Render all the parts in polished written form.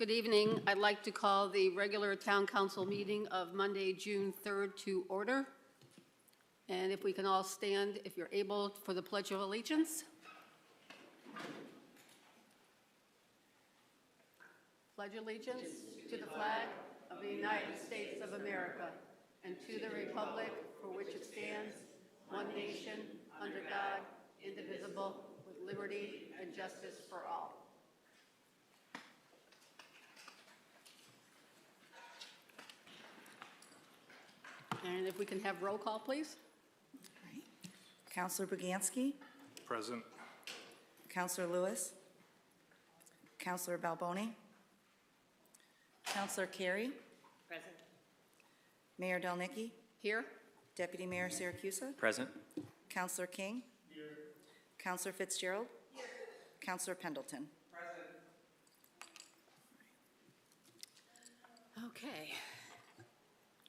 Good evening. I'd like to call the regular Town Council meeting of Monday, June 3rd to order. And if we can all stand, if you're able, for the Pledge of Allegiance. Pledge allegiance to the flag of the United States of America and to the republic for which it stands, one nation, under God, indivisible, with liberty and justice for all. And if we can have roll call, please. Right. Councilor Bragansky. Present. Councilor Lewis. Councilor Balboni. Councilor Carey. Present. Mayor Delnicki. Here. Deputy Mayor Siracusa. Present. Councilor King. Here. Councilor Fitzgerald. Here. Councilor Pendleton. Present. Okay.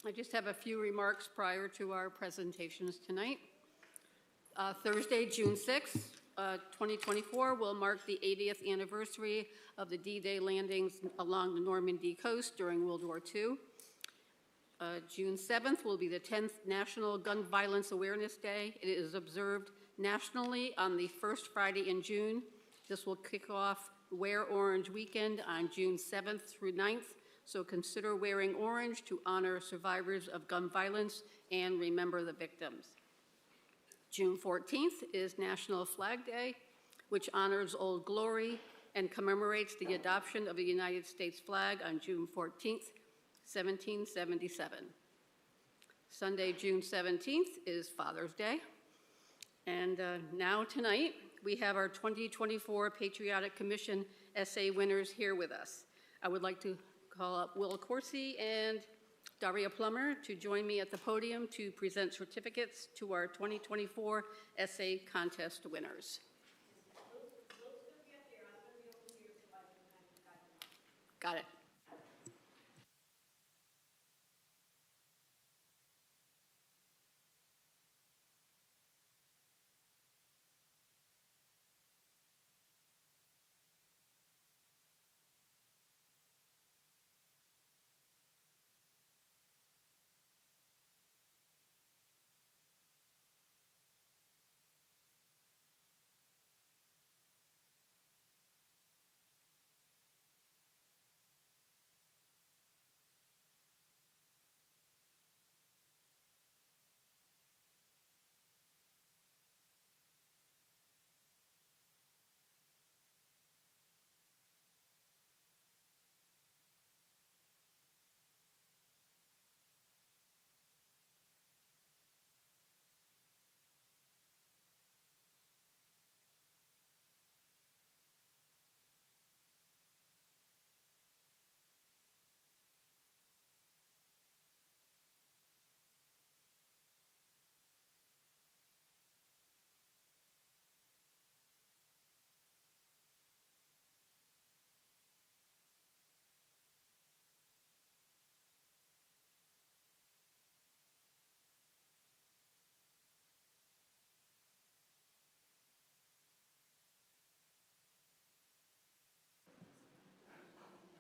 I just have a few remarks prior to our presentations tonight. Thursday, June 6th, 2024 will mark the 80th anniversary of the D-Day landings along the Normandy coast during World War II. June 7th will be the 10th National Gun Violence Awareness Day. It is observed nationally on the first Friday in June. This will kick off Wear Orange Weekend on June 7th through 9th. So consider wearing orange to honor survivors of gun violence and remember the victims. June 14th is National Flag Day, which honors Old Glory and commemorates the adoption of the United States flag on June 14th, 1777. Sunday, June 17th is Father's Day. And now tonight, we have our 2024 Patriotic Commission essay winners here with us. I would like to call up Will Coursey and Daria Plummer to join me at the podium to present certificates to our 2024 essay contest winners. Got it.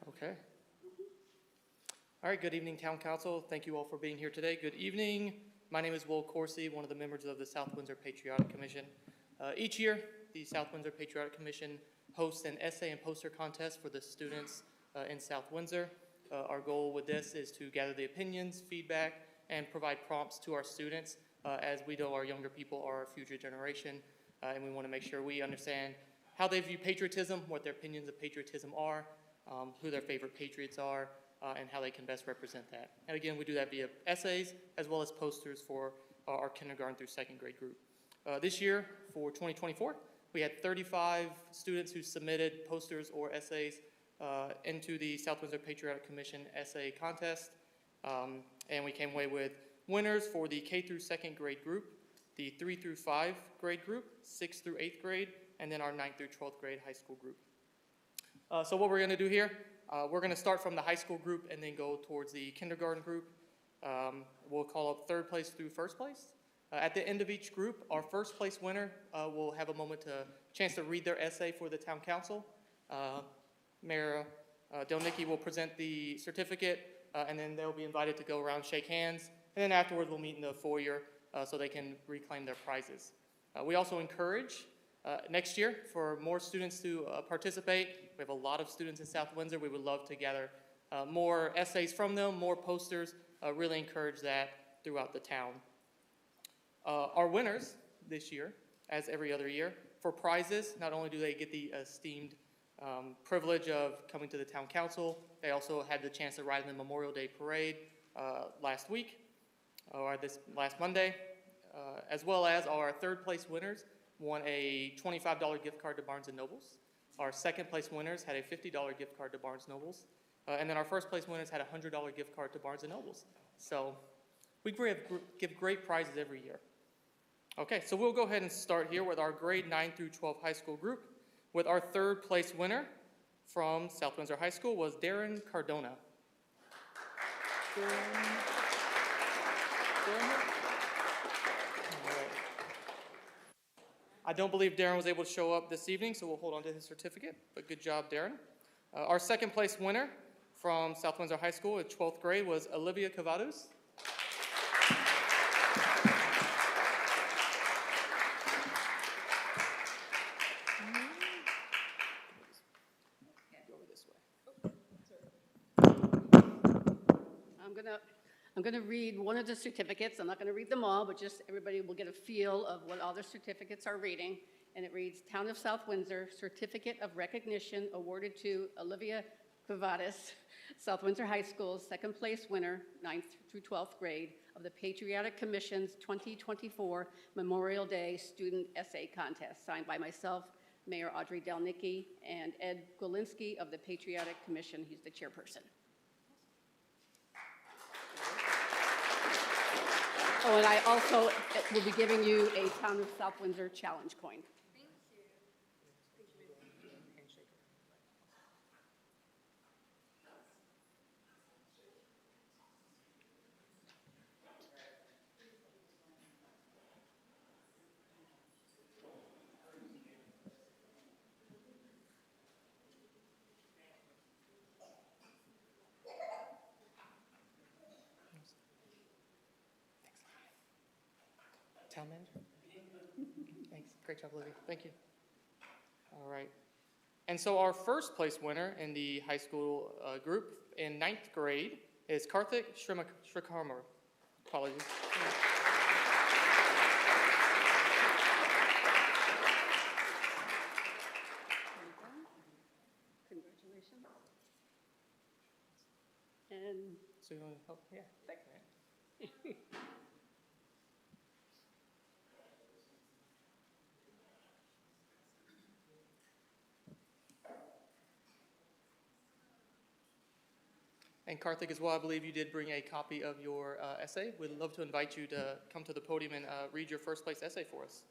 Okay. All right, good evening, Town Council. Thank you all for being here today. Good evening. My name is Will Coursey, one of the members of the South Windsor Patriotic Commission. Each year, the South Windsor Patriotic Commission hosts an essay and poster contest for the students in South Windsor. Our goal with this is to gather the opinions, feedback, and provide prompts to our students as we know our younger people are our future generation, and we want to make sure we understand how they view patriotism, what their opinions of patriotism are, who their favorite patriots are, and how they can best represent that. And again, we do that via essays as well as posters for our kindergarten through second grade group. This year, for 2024, we had 35 students who submitted posters or essays into the South Windsor Patriotic Commission essay contest. And we came away with winners for the K through second grade group, the 3 through 5 grade group, 6th through 8th grade, and then our 9th through 12th grade high school group. So what we're going to do here, we're going to start from the high school group and then go towards the kindergarten group. We'll call up third place through first place. At the end of each group, our first place winner will have a chance to read their essay for the town council. Mayor Delnicki will present the certificate, and then they'll be invited to go around, shake hands, and then afterwards we'll meet in the foyer so they can reclaim their prizes. We also encourage next year for more students to participate. We have a lot of students in South Windsor. We would love to gather more essays from them, more posters, really encourage that throughout the town. Our winners this year, as every other year, for prizes, not only do they get the esteemed privilege of coming to the town council, they also had the chance to ride in the Memorial Day Parade last week, or this last Monday, as well as our third place winners won a $25 gift card to Barnes & Nobles. Our second place winners had a $50 gift card to Barnes & Nobles. And then our first place winners had a $100 gift card to Barnes & Nobles. So we give great prizes every year. Okay, so we'll go ahead and start here with our grade 9 through 12 high school group, with our third place winner from South Windsor High School was Darren Cardona. Darren? I don't believe Darren was able to show up this evening, so we'll hold on to his certificate, but good job, Darren. Our second place winner from South Windsor High School in 12th grade was Olivia Cavados. I'm gonna read one of the certificates. I'm not gonna read them all, but just everybody will get a feel of what all the certificates are reading. And it reads, Town of South Windsor, Certificate of Recognition awarded to Olivia Cavadas, South Windsor High School's second place winner, 9th through 12th grade, of the Patriotic Commission's 2024 Memorial Day Student Essay Contest, signed by myself, Mayor Audrey Delnicki, and Ed Golinski of the Patriotic Commission. He's the chairperson. Oh, and I also will be giving you a Town of South Windsor challenge coin. Thank you. Town manager? Thanks. Great job, Olivia. Thank you. All right. And so our first place winner in the high school group in 9th grade is Karthik Shrikharmar. Apologies. Congratulations. And So you want to help? Yeah. Thanks, man. And Karthik, as well, I believe you did bring a copy of your essay. We'd love to invite you to come to the podium and read your first place essay for us.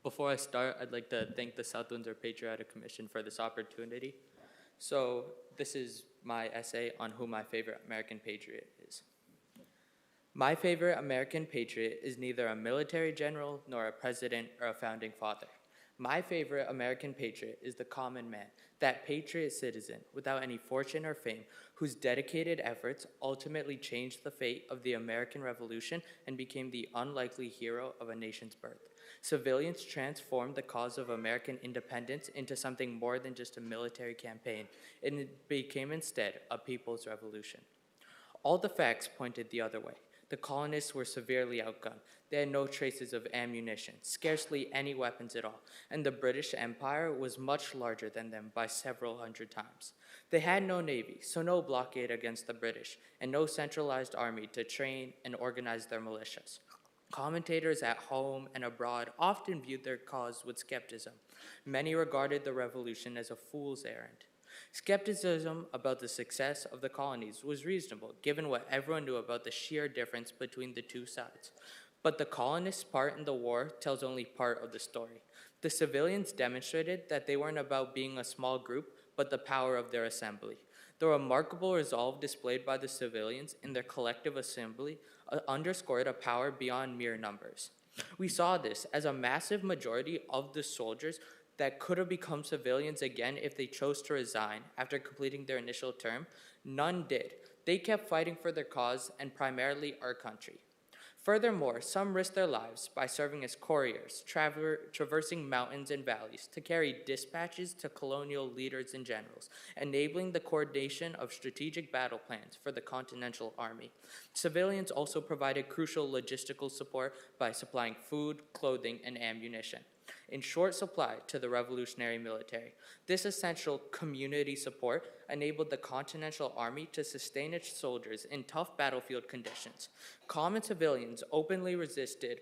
Before I start, I'd like to thank the South Windsor Patriotic Commission for this opportunity. So this is my essay on who my favorite American patriot is. My favorite American patriot is neither a military general nor a president or a founding father. My favorite American patriot is the common man, that patriot citizen without any fortune or fame, whose dedicated efforts ultimately changed the fate of the American Revolution and became the unlikely hero of a nation's birth. Civilians transformed the cause of American independence into something more than just a military campaign, and it became instead a people's revolution. All the facts pointed the other way. The colonists were severely outgunned. They had no traces of ammunition, scarcely any weapons at all, and the British Empire was much larger than them by several hundred times. They had no navy, so no blockade against the British, and no centralized army to train and organize their militias. Commentators at home and abroad often viewed their cause with skepticism. Many regarded the revolution as a fool's errand. Skepticism about the success of the colonies was reasonable, given what everyone knew about the sheer difference between the two sides. But the colonists' part in the war tells only part of the story. The civilians demonstrated that they weren't about being a small group, but the power of their assembly. The remarkable resolve displayed by the civilians in their collective assembly underscored a power beyond mere numbers. We saw this as a massive majority of the soldiers that could have become civilians again if they chose to resign after completing their initial term, none did. They kept fighting for their cause and primarily our country. Furthermore, some risked their lives by serving as couriers, traversing mountains and valleys to carry dispatches to colonial leaders and generals, enabling the coordination of strategic battle plans for the Continental Army. Civilians also provided crucial logistical support by supplying food, clothing, and ammunition in short supply to the revolutionary military. This essential community support enabled the Continental Army to sustain its soldiers in tough battlefield conditions. Common civilians openly resisted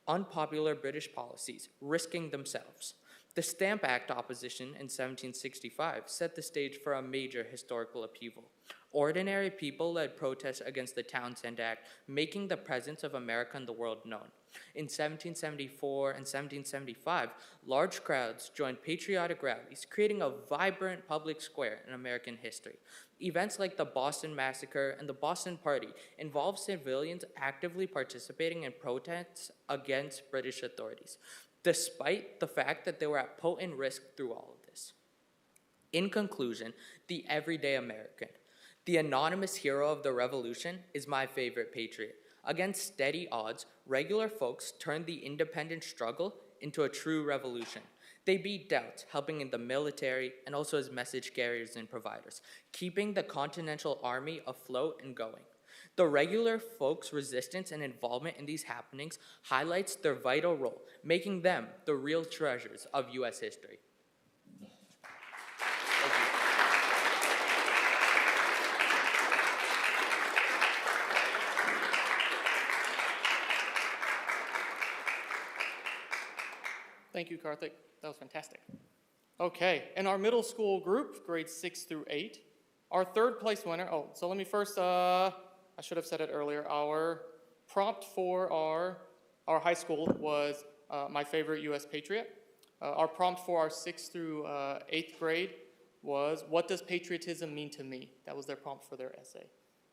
unpopular British policies, risking themselves. The Stamp Act opposition in 1765 set the stage for a major historical upheaval. Ordinary people led protests against the Townshend Act, making the presence of America in the world known. In 1774 and 1775, large crowds joined patriotic rallies, creating a vibrant public square in American history. Events like the Boston Massacre and the Boston Party involved civilians actively participating in protests against British authorities, despite the fact that they were at potent risk through all of this. In conclusion, the everyday American, the anonymous hero of the revolution, is my favorite patriot. Against steady odds, regular folks turned the independent struggle into a true revolution. They beat doubts, helping in the military and also as message carriers and providers, keeping the Continental Army afloat and going. The regular folks' resistance and involvement in these happenings highlights their vital role, making them the real treasures of U.S. history. Thank you, Karthik. That was fantastic. Okay, in our middle school group, grades 6 through 8, our third place winner, so let me first, I should have said it earlier, our prompt for our high school was my favorite U.S. patriot. Our prompt for our 6th through 8th grade was, what does patriotism mean to me? That was their prompt for their essay.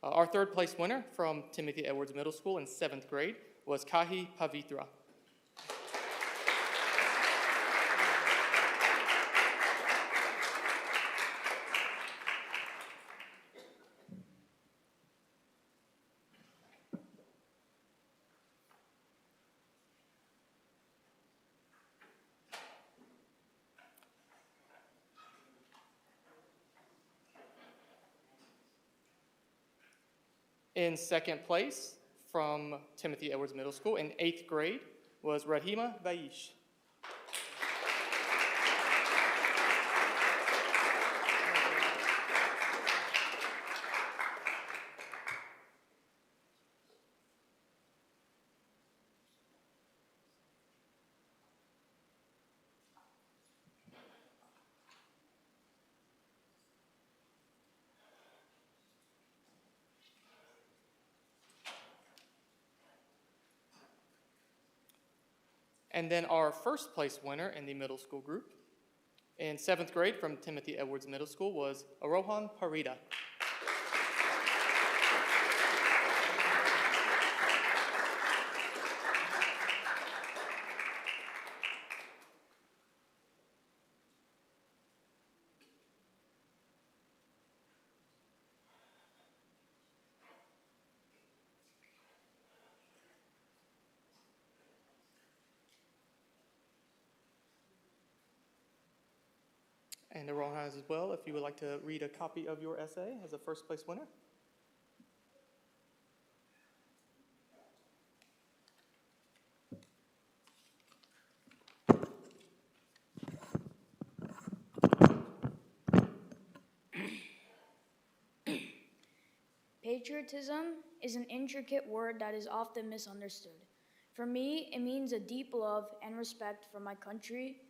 Our third place winner from Timothy Edwards Middle School in 7th grade was Kahi Pavitra. In 2nd place, from Timothy Edwards Middle School in 8th grade, was Rahima Vaish. And then our first place winner in the middle school group in 7th grade from Timothy Edwards Middle School was Arohan Parida. And Arohan as well, if you would like to read a copy of your essay as a first place winner. Patriotism is an intricate word that is often misunderstood. For me, it means a deep love and respect for my country,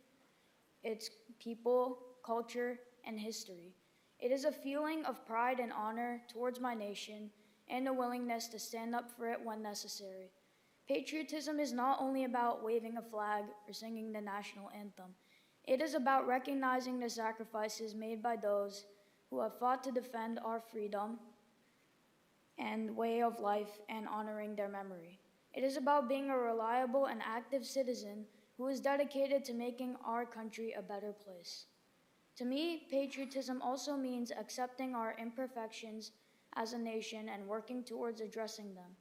its people, culture, and history. It is a feeling of pride and honor towards my nation and a willingness to stand up for it when necessary. Patriotism is not only about waving a flag or singing the national anthem. It is about recognizing the sacrifices made by those who have fought to defend our freedom and way of life and honoring their memory. It is about being a reliable and active citizen who is dedicated to making our country a better place. To me, patriotism also means accepting our imperfections as a nation and working towards addressing them.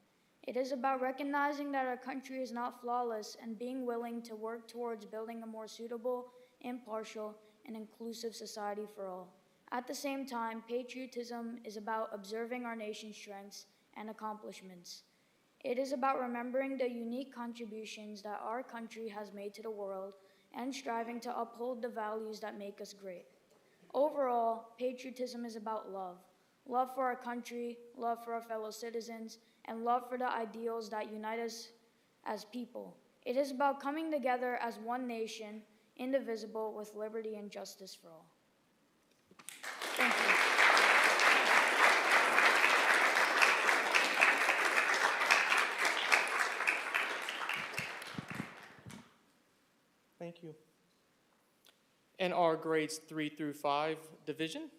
It is about recognizing that our country is not flawless and being willing to work towards building a more suitable, impartial, and inclusive society for all. At the same time, patriotism is about observing our nation's strengths and accomplishments. It is about remembering the unique contributions that our country has made to the world and striving to uphold the values that make us great. Overall, patriotism is about love. Love for our country, love for our fellow citizens, and love for the ideals that unite us as people. It is about coming together as one nation, indivisible, with liberty and justice for all. Thank you. Thank you. In our grades 3 through 5 division,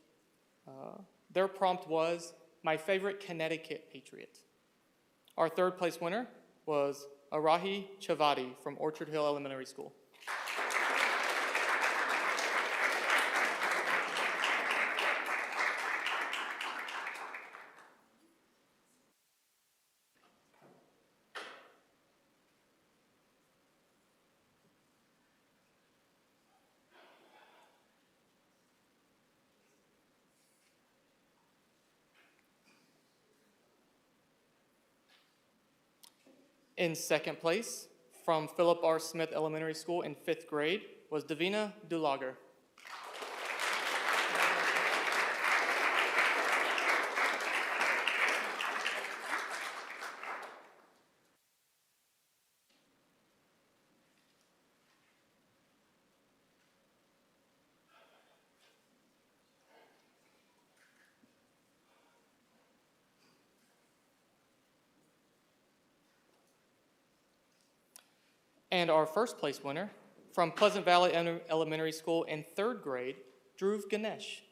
their prompt was, my favorite Connecticut Patriot. Our third place winner was Arahi Chavadi from Orchard Hill Elementary School. In second place, from Philip R. Smith Elementary School in 5th grade, was Davina Dulager. And our first place winner, from Pleasant Valley Elementary School in 3rd grade, Dhruv Ganesh.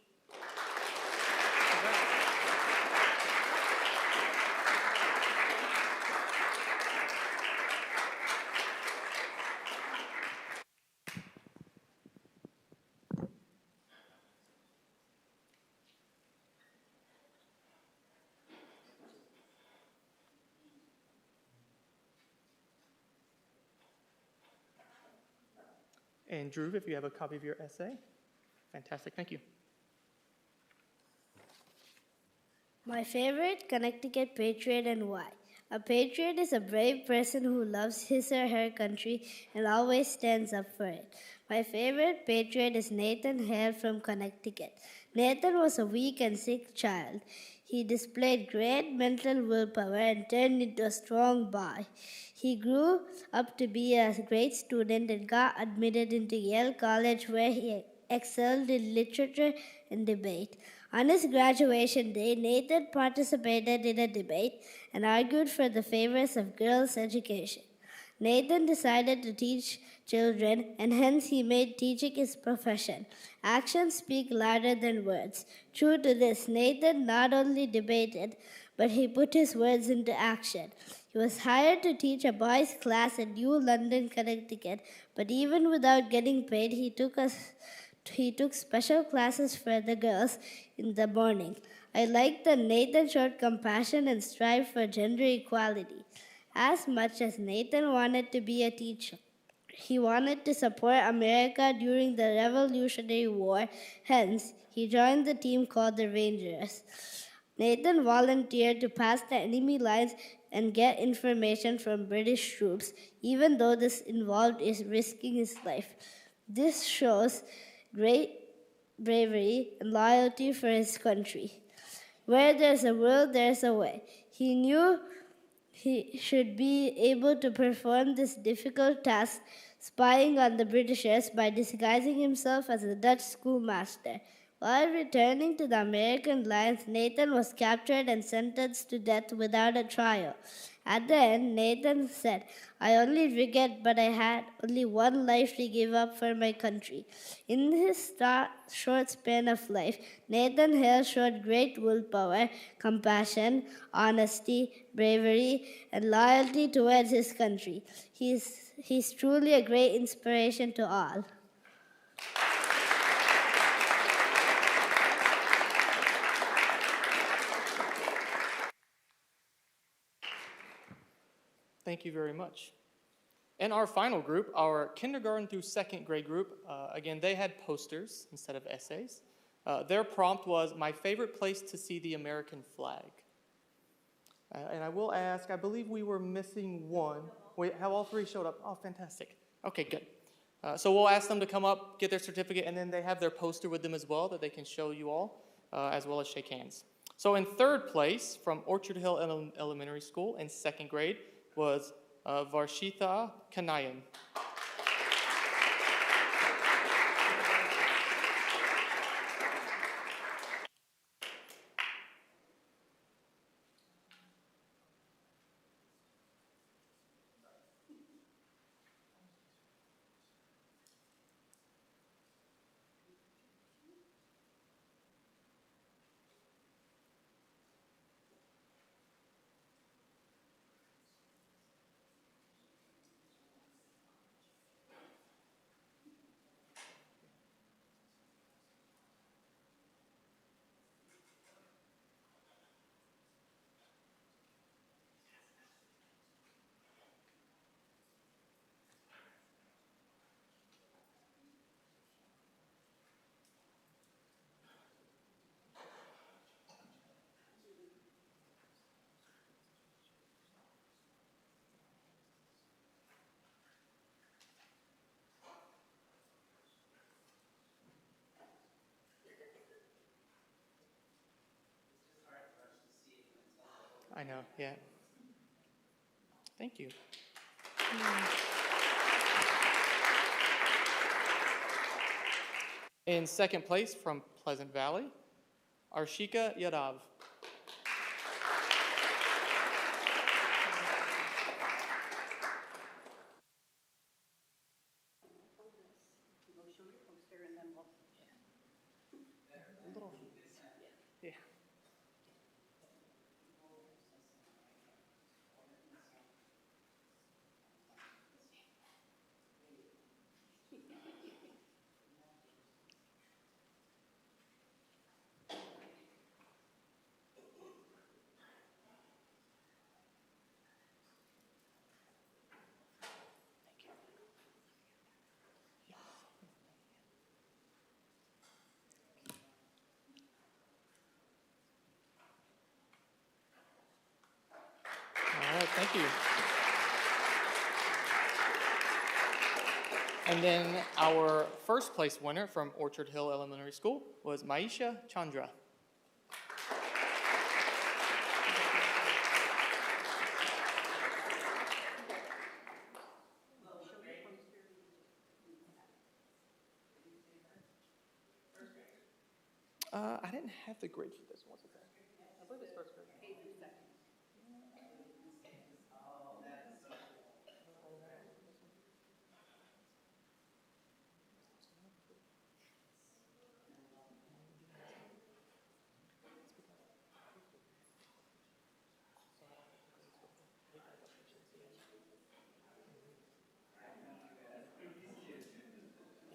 And Dhruv, if you have a copy of your essay, fantastic, thank you. My favorite Connecticut patriot and why. A patriot is a brave person who loves his or her country and always stands up for it. My favorite patriot is Nathan Hale from Connecticut. Nathan was a weak and sick child. He displayed great mental willpower and turned into a strong boy. He grew up to be a great student and got admitted into Yale College, where he excelled in literature and debate. On his graduation day, Nathan participated in a debate and argued for the favors of girls' education. Nathan decided to teach children, and hence he made teaching his profession. Actions speak louder than words. True to this, Nathan not only debated, but he put his words into action. He was hired to teach a boys' class in New London, Connecticut, but even without getting paid, he took special classes for the girls in the morning. I like that Nathan showed compassion and strived for gender equality. As much as Nathan wanted to be a teacher, he wanted to support America during the Revolutionary War. Hence, he joined the team called the Rangers. Nathan volunteered to pass the enemy lines and get information from British troops, even though this involved risking his life. This shows great bravery and loyalty for his country. Where there's a will, there's a way. He knew he should be able to perform this difficult task, spying on the Britishers by disguising himself as a Dutch schoolmaster. While returning to the American lines, Nathan was captured and sentenced to death without a trial. At the end, Nathan said, I only regret, but I had only one life to give up for my country. In his short span of life, Nathan Hale showed great willpower, compassion, honesty, bravery, and loyalty towards his country. He's truly a great inspiration to all. Thank you very much. And our final group, our kindergarten through second grade group, again, they had posters instead of essays. Their prompt was, my favorite place to see the American flag. And I will ask, I believe we were missing one. Wait, have all three showed up? Oh, fantastic. Okay, good. So we'll ask them to come up, get their certificate, and then they have their poster with them as well that they can show you all, as well as shake hands. So in third place, from Orchard Hill Elementary School in second grade, was Varshitha Kanayan. I know, yeah. Thank you. In second place, from Pleasant Valley, Arshika Yadav. Yeah. All right, thank you. And then our first place winner from Orchard Hill Elementary School was Maisha Chandra. I didn't have the grade for this one. Was it there? I believe it's first grade.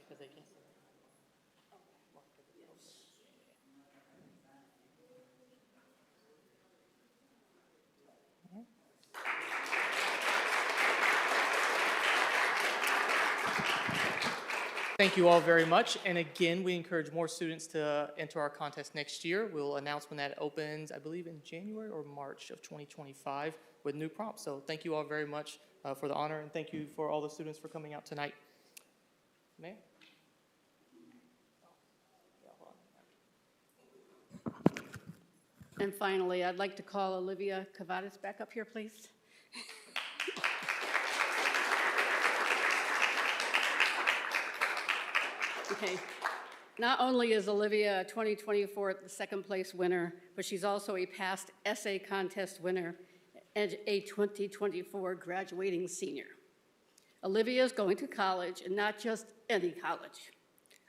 Because they can't see. Thank you all very much. And again, we encourage more students to enter our contest next year. We'll announce when that opens, I believe in January or March of 2025 with new prompts. So thank you all very much for the honor, and thank you for all the students for coming out tonight. Ma'am? And finally, I'd like to call Olivia Cavadas back up here, please. Okay. Not only is Olivia 2024 the second place winner, but she's also a past essay contest winner and a 2024 graduating senior. Olivia is going to college, and not just any college.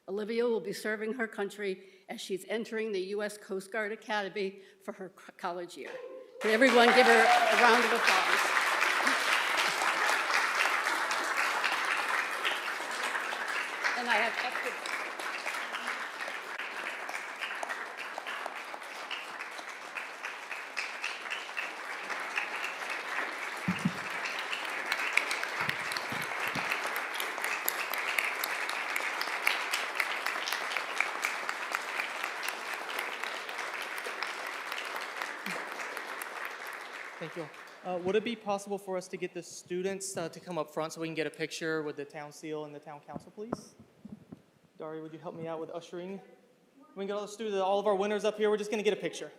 Olivia will be serving her country as she's entering the U.S. Coast Guard Academy for her college year. Can everyone give her a round of applause? And I have extra. Thank you. Would it be possible for us to get the students to come up front so we can get a picture with the town seal and the town council, please? Daria, would you help me out with ushering? We can get all the students, all of our winners up here. We're just going to get a picture.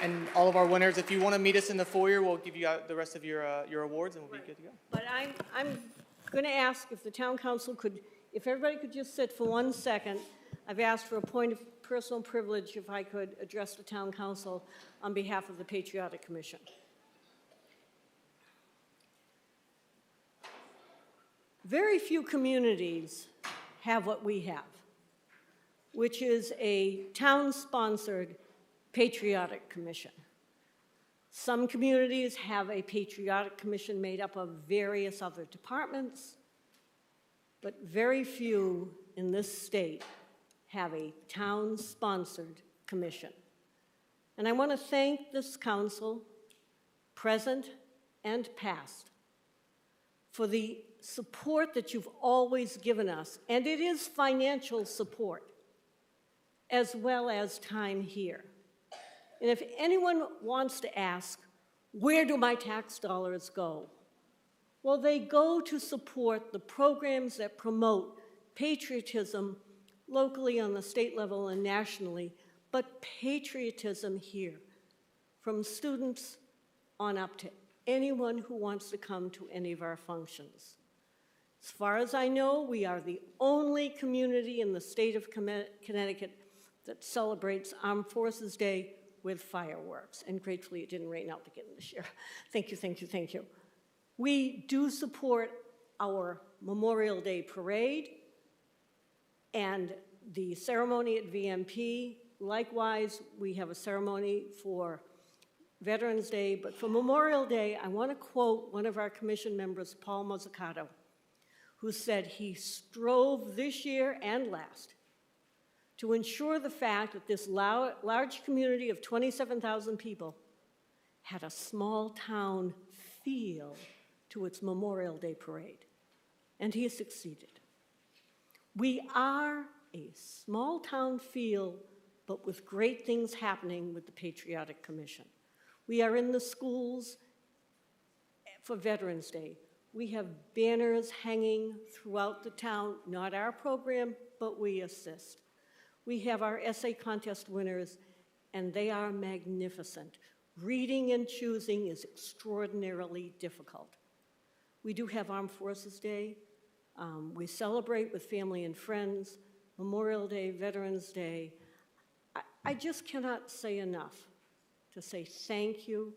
And all of our winners, if you want to meet us in the foyer, we'll give you the rest of your awards and we'll be good to go. But I'm going to ask if the town council could, if everybody could just sit for 1 second. I've asked for a point of personal privilege if I could address the town council on behalf of the Patriotic Commission. Very few communities have what we have, which is a town-sponsored Patriotic Commission. Some communities have a Patriotic Commission made up of various other departments, but very few in this state have a town-sponsored commission. And I want to thank this council, present and past, for the support that you've always given us, and it is financial support, as well as time here. And if anyone wants to ask, where do my tax dollars go? Well, they go to support the programs that promote patriotism locally on the state level and nationally, but patriotism here, from students on up to anyone who wants to come to any of our functions. As far as I know, we are the only community in the state of Connecticut that celebrates Armed Forces Day with fireworks, and gratefully it didn't rain out again this year. Thank you, thank you, thank you. We do support our Memorial Day parade and the ceremony at VMP. Likewise, we have a ceremony for Veterans Day, but for Memorial Day, I want to quote one of our commission members, Paul Mozzicato, who said he strove this year and last to ensure the fact that this large community of 27,000 people had a small town feel to its Memorial Day parade, and he has succeeded. We are a small town feel, but with great things happening with the Patriotic Commission. We are in the schools for Veterans Day. We have banners hanging throughout the town, not our program, but we assist. We have our essay contest winners, and they are magnificent. Reading and choosing is extraordinarily difficult. We do have Armed Forces Day. We celebrate with family and friends, Memorial Day, Veterans Day. I just cannot say enough to say thank you,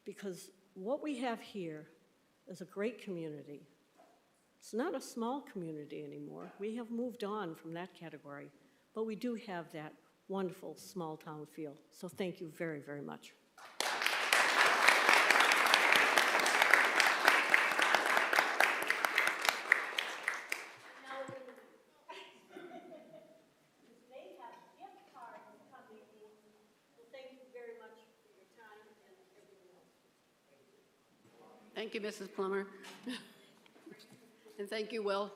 because what we have here is a great community. It's not a small community anymore. We have moved on from that category, but we do have that wonderful small-town feel. So thank you very, very much. Thank you, Mrs. Plummer. And thank you, Will.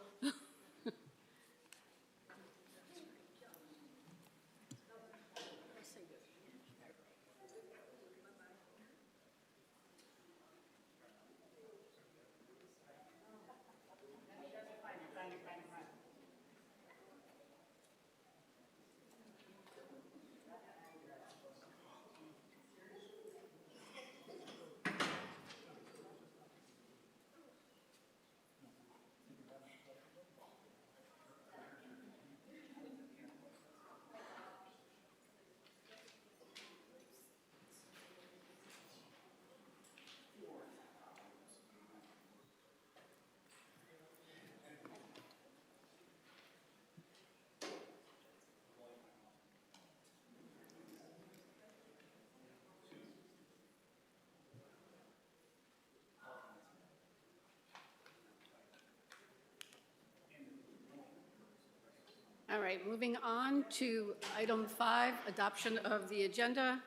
All right, moving on to item 5, adoption of the agenda.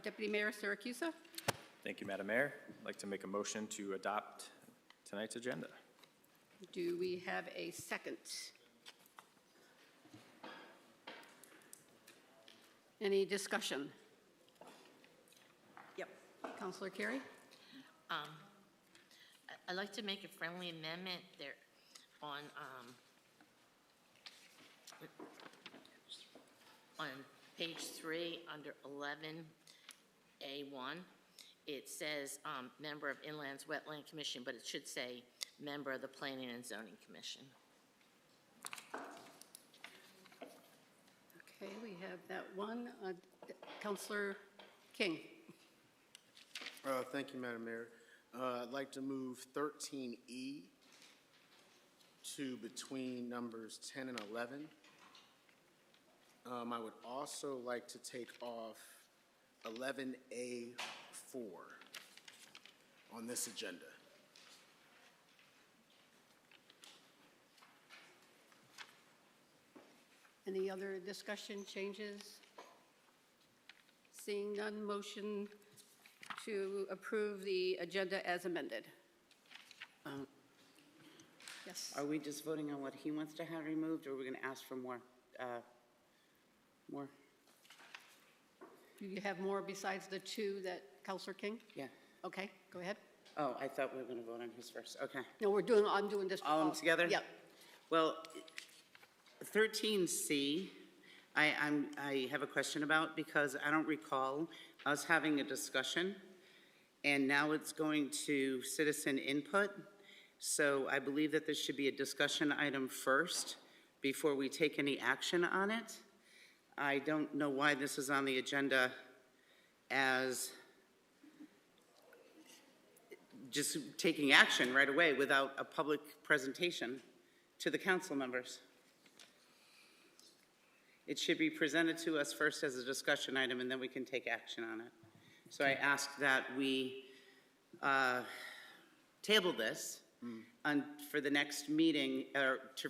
Deputy Mayor Siracusa. Thank you, Madam Mayor. I'd like to make a motion to adopt tonight's agenda. Do we have a second? Any discussion? Yep. Councilor Carey? I'd like to make a friendly amendment there on page 3 under 11A1. It says member of Inland's Wetland Commission, but it should say member of the Planning and Zoning Commission. Okay, we have that one. Councilor King. Thank you, Madam Mayor. I'd like to move 13E to between numbers 10 and 11. I would also like to take off 11A4 on this agenda. Any other discussion, changes? Seeing none, motion to approve the agenda as amended. Yes. Are we just voting on what he wants to have removed, or are we going to ask for more? More? Do you have more besides the 2 that Councilor King? Yeah. Okay, go ahead. Oh, I thought we were going to vote on his first. Okay. No, I'm doing this. All of them together? Yep. Well, 13C, I have a question about, because I don't recall us having a discussion, and now it's going to citizen input. So I believe that this should be a discussion item first before we take any action on it. I don't know why this is on the agenda as just taking action right away without a public presentation to the council members. It should be presented to us first as a discussion item, and then we can take action on it. So I ask that we table this for the next meeting,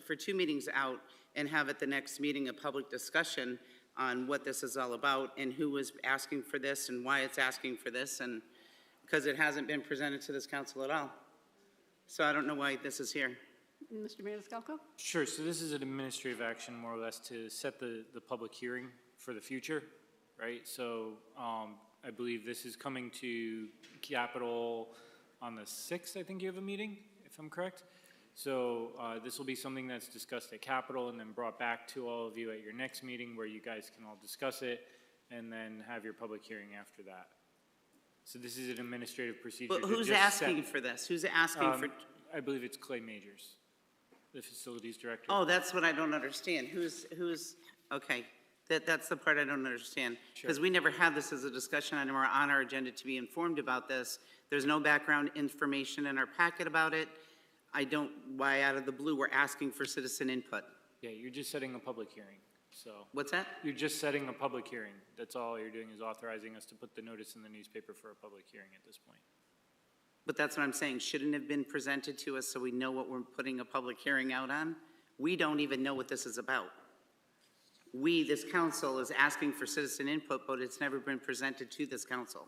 for 2 meetings out, and have at the next meeting a public discussion on what this is all about and who was asking for this and why it's asking for this, and because it hasn't been presented to this council at all. So I don't know why this is here. Mr. Maniscalco? Sure, so this is an administrative action more or less to set the public hearing for the future, right? So I believe this is coming to Capitol on the 6th, I think you have a meeting, if I'm correct. So this will be something that's discussed at Capitol and then brought back to all of you at your next meeting where you guys can all discuss it and then have your public hearing after that. So this is an administrative procedure. But who's asking for this? Who's asking for? I believe it's Clay Majors. the facilities director. Oh, that's what I don't understand. Okay, that's the part I don't understand. Because we never had this as a discussion item or on our agenda to be informed about this. There's no background information in our packet about it. Why out of the blue, we're asking for citizen input. Yeah, you're just setting a public hearing, so. What's that? You're just setting a public hearing. That's all you're doing, is authorizing us to put the notice in the newspaper for a public hearing at this point. But that's what I'm saying, shouldn't have been presented to us so we know what we're putting a public hearing out on? We don't even know what this is about. We, this council, is asking for citizen input, but it's never been presented to this council.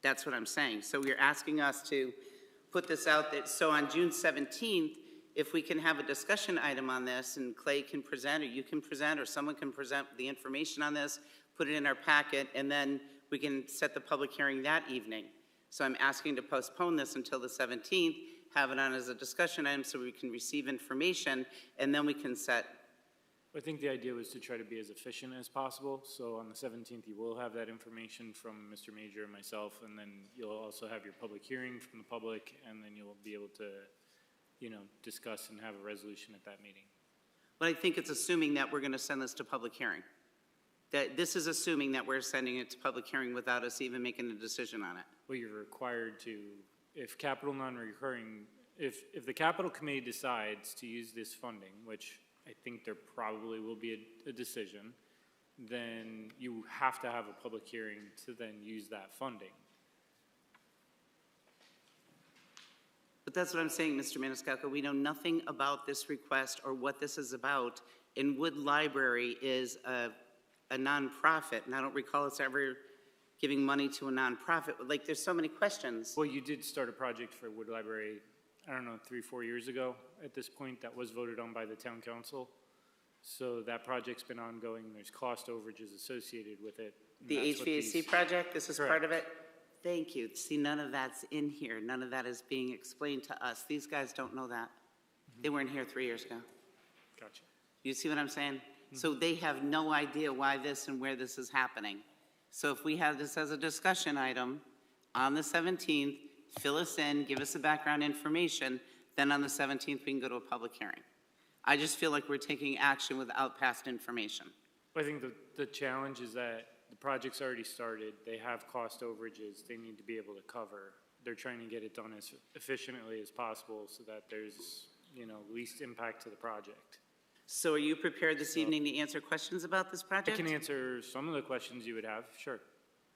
That's what I'm saying. So you're asking us to put this out there. So on June 17th, if we can have a discussion item on this, and Clay can present, or you can present, or someone can present the information on this, put it in our packet, and then we can set the public hearing that evening. So I'm asking to postpone this until the 17th, have it on as a discussion item so we can receive information, and then we can set. I think the idea was to try to be as efficient as possible. So on the 17th, you will have that information from Mr. Major and myself, and then you'll also have your public hearing from the public, and then you'll be able to, discuss and have a resolution at that meeting. But I think it's assuming that we're going to send this to public hearing. That this is assuming that we're sending it to public hearing without us even making a decision on it. Well, you're required to, if capital non-recurring, if the capital committee decides to use this funding, which I think there probably will be a decision, then you have to have a public hearing to then use that funding. But that's what I'm saying, Mr. Maniscalco. We know nothing about this request or what this is about. And Wood Library is a nonprofit, and I don't recall us ever giving money to a nonprofit. Like, there's so many questions. Well, you did start a project for Wood Library, I don't know, 3-4 years ago at this point, that was voted on by the town council. So that project's been ongoing. There's cost overages associated with it. The HVAC project, this is part of it? Thank you. See, none of that's in here. None of that is being explained to us. These guys don't know that. They weren't here 3 years ago. Gotcha. You see what I'm saying? So they have no idea why this and where this is happening. So if we have this as a discussion item on the 17th, fill us in, give us the background information, then on the 17th we can go to a public hearing. I just feel like we're taking action without past information. I think the challenge is that the project's already started. They have cost overages they need to be able to cover. They're trying to get it done as efficiently as possible so that there's, least impact to the project. So are you prepared this evening to answer questions about this project? I can answer some of the questions you would have, sure.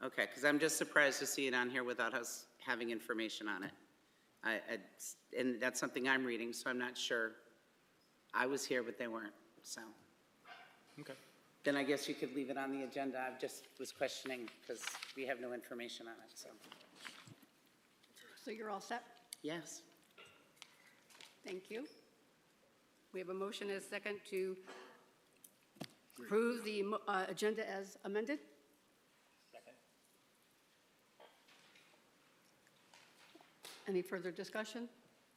Okay, because I'm just surprised to see it on here without us having information on it. And that's something I'm reading, so I'm not sure. I was here, but they weren't, so. Okay. Then I guess you could leave it on the agenda. I just was questioning because we have no information on it, so. So you're all set? Yes. Thank you. We have a motion and a second to approve the agenda as amended. Second. Any further discussion?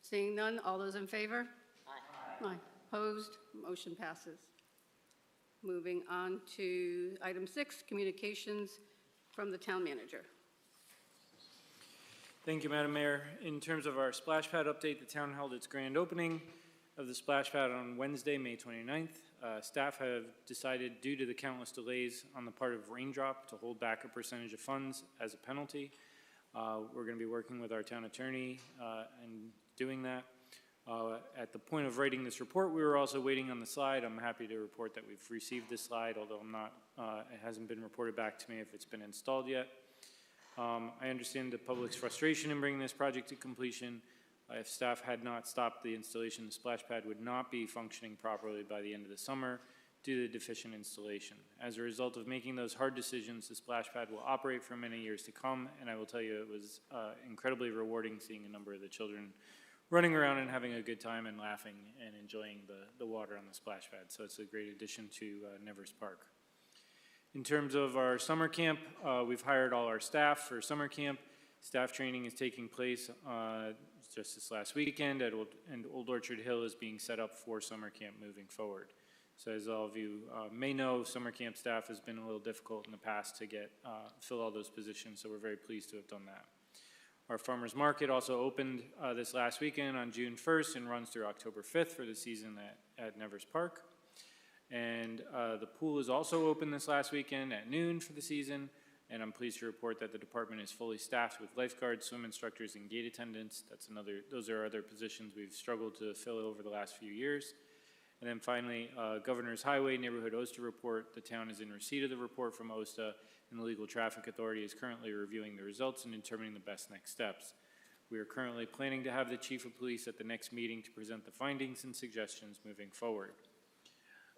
Seeing none, all those in favor? Aye. Aye. Opposed? Motion passes. Moving on to item 6, communications from the town manager. Thank you, Madam Mayor. In terms of our splash pad update, the town held its grand opening of the splash pad on Wednesday, May 29th. Staff have decided, due to the countless delays on the part of Raindrop, to hold back a percentage of funds as a penalty. We're going to be working with our town attorney and doing that. At the point of writing this report, we were also waiting on the slide. I'm happy to report that we've received the slide, although it hasn't been reported back to me if it's been installed yet. I understand the public's frustration in bringing this project to completion. If staff had not stopped the installation, the splash pad would not be functioning properly by the end of the summer due to the deficient installation. As a result of making those hard decisions, the splash pad will operate for many years to come, and I will tell you it was incredibly rewarding seeing a number of the children running around and having a good time and laughing and enjoying the water on the splash pad. So it's a great addition to Nevers Park. In terms of our summer camp, we've hired all our staff for summer camp. Staff training is taking place just this last weekend, and Old Orchard Hill is being set up for summer camp moving forward. So as all of you may know, summer camp staff has been a little difficult in the past to fill all those positions, so we're very pleased to have done that. Our farmers market also opened this last weekend on June 1st and runs through October 5th for the season at Nevers Park. And the pool is also open this last weekend at noon for the season. And I'm pleased to report that the department is fully staffed with lifeguards, swim instructors, and gate attendants. Those are other positions we've struggled to fill over the last few years. And then finally, Governor's Highway Neighborhood OSTA report. The town is in receipt of the report from OSTA, and the Legal Traffic Authority is currently reviewing the results and determining the best next steps. We are currently planning to have the Chief of Police at the next meeting to present the findings and suggestions moving forward.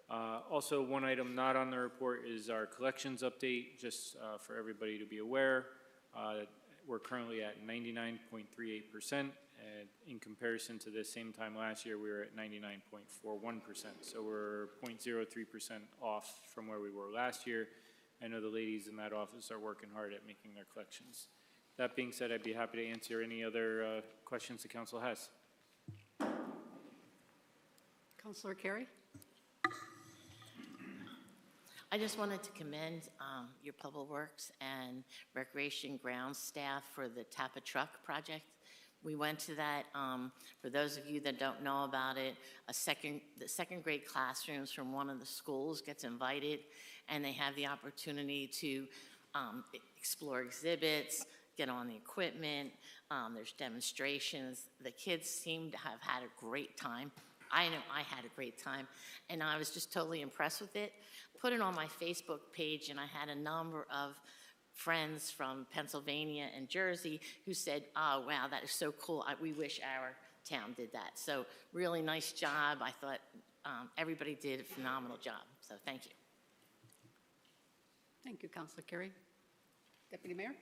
Also, one item not on the report is our collections update, just for everybody to be aware. We're currently at 99.38%, and in comparison to the same time last year, we were at 99.41%. So we're 0.03% off from where we were last year. I know the ladies in that office are working hard at making their collections. That being said, I'd be happy to answer any other questions the council has. Councilor Carey? I just wanted to commend your Public Works and Recreation Grounds staff for the Tap a Truck project. We went to that, for those of you that don't know about it, the second grade classrooms from one of the schools gets invited, and they have the opportunity to explore exhibits, get on the equipment, there's demonstrations. The kids seem to have had a great time. I know I had a great time, and I was just totally impressed with it. Put it on my Facebook page, and I had a number of friends from Pennsylvania and Jersey who said, oh, wow, that is so cool. We wish our town did that. So really nice job. I thought everybody did a phenomenal job. So thank you. Thank you, Councilor Carey. Deputy Mayor?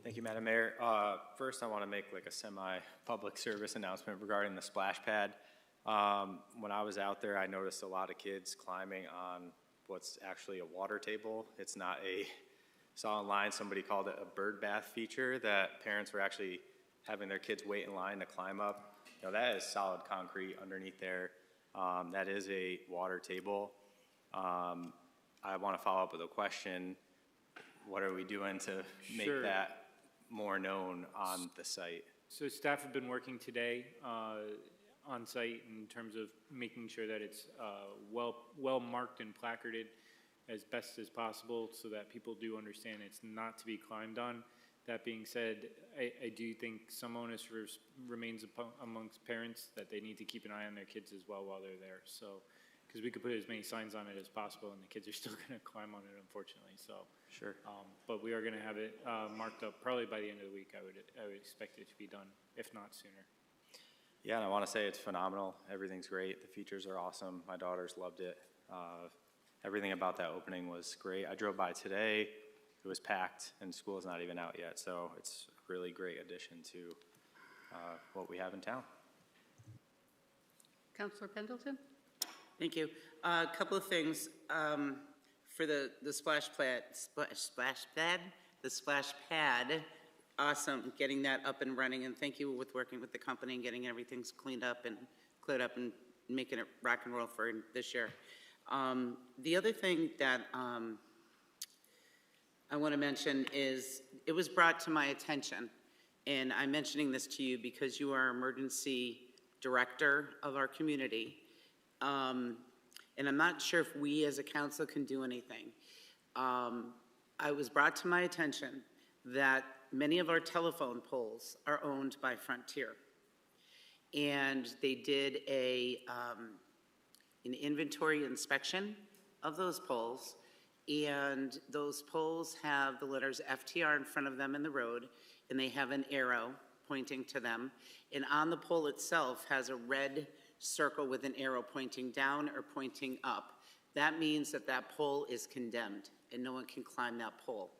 Thank you, Madam Mayor. First, I want to make like a semi-public service announcement regarding the splash pad. When I was out there, I noticed a lot of kids climbing on what's actually a water table. It's not a, saw online somebody called it a bird bath feature that parents were actually having their kids wait in line to climb up. You know, that is solid concrete underneath there. That is a water table. I want to follow up with a question. What are we doing to make that more known on the site? So staff have been working today on site in terms of making sure that it's well marked and placarded as best as possible so that people do understand it's not to be climbed on. That being said, I do think some onus remains amongst parents that they need to keep an eye on their kids as well while they're there. So, because we could put as many signs on it as possible and the kids are still going to climb on it, unfortunately. So, sure. But we are going to have it marked up probably by the end of the week. I would expect it to be done, if not sooner. Yeah, and I want to say it's phenomenal. Everything's great. The features are awesome. My daughters loved it. Everything about that opening was great. I drove by today. It was packed, and school is not even out yet. So it's a really great addition to what we have in town. Councilor Pendleton? Thank you. A couple of things for the splash pad. Awesome, getting that up and running, and thank you with working with the company and getting everything cleaned up and cleared up and making it rock and roll for this year. The other thing that I want to mention is it was brought to my attention, and I'm mentioning this to you because you are emergency director of our community, and I'm not sure if we as a council can do anything. I was brought to my attention that many of our telephone poles are owned by Frontier, and they did an inventory inspection of those poles, and those poles have the letters FTR in front of them in the road, and they have an arrow pointing to them, and on the pole itself has a red circle with an arrow pointing down or pointing up. That means that that pole is condemned and no one can climb that pole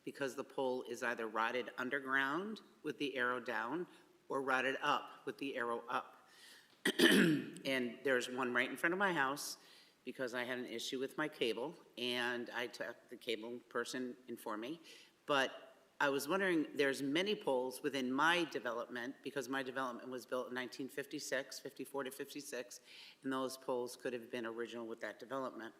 because the pole is either rotted underground with the arrow down or rotted up with the arrow up. And there's one right in front of my house because I had an issue with my cable, and I took the cable person informed me. But I was wondering, there's many poles within my development because my development was built in 1956, 54 to 56, and those poles could have been original with that development.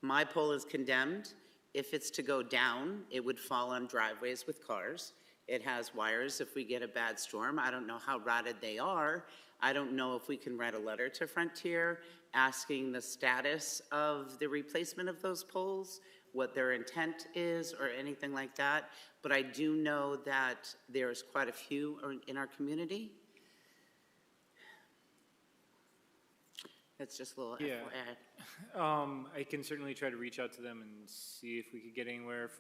My pole is condemned. If it's to go down, it would fall on driveways with cars. It has wires if we get a bad storm. I don't know how rotted they are. I don't know if we can write a letter to Frontier asking the status of the replacement of those poles, what their intent is, or anything like that. But I do know that there's quite a few in our community. That's just a little Yeah. FYI. I can certainly try to reach out to them and see if we could get anywhere.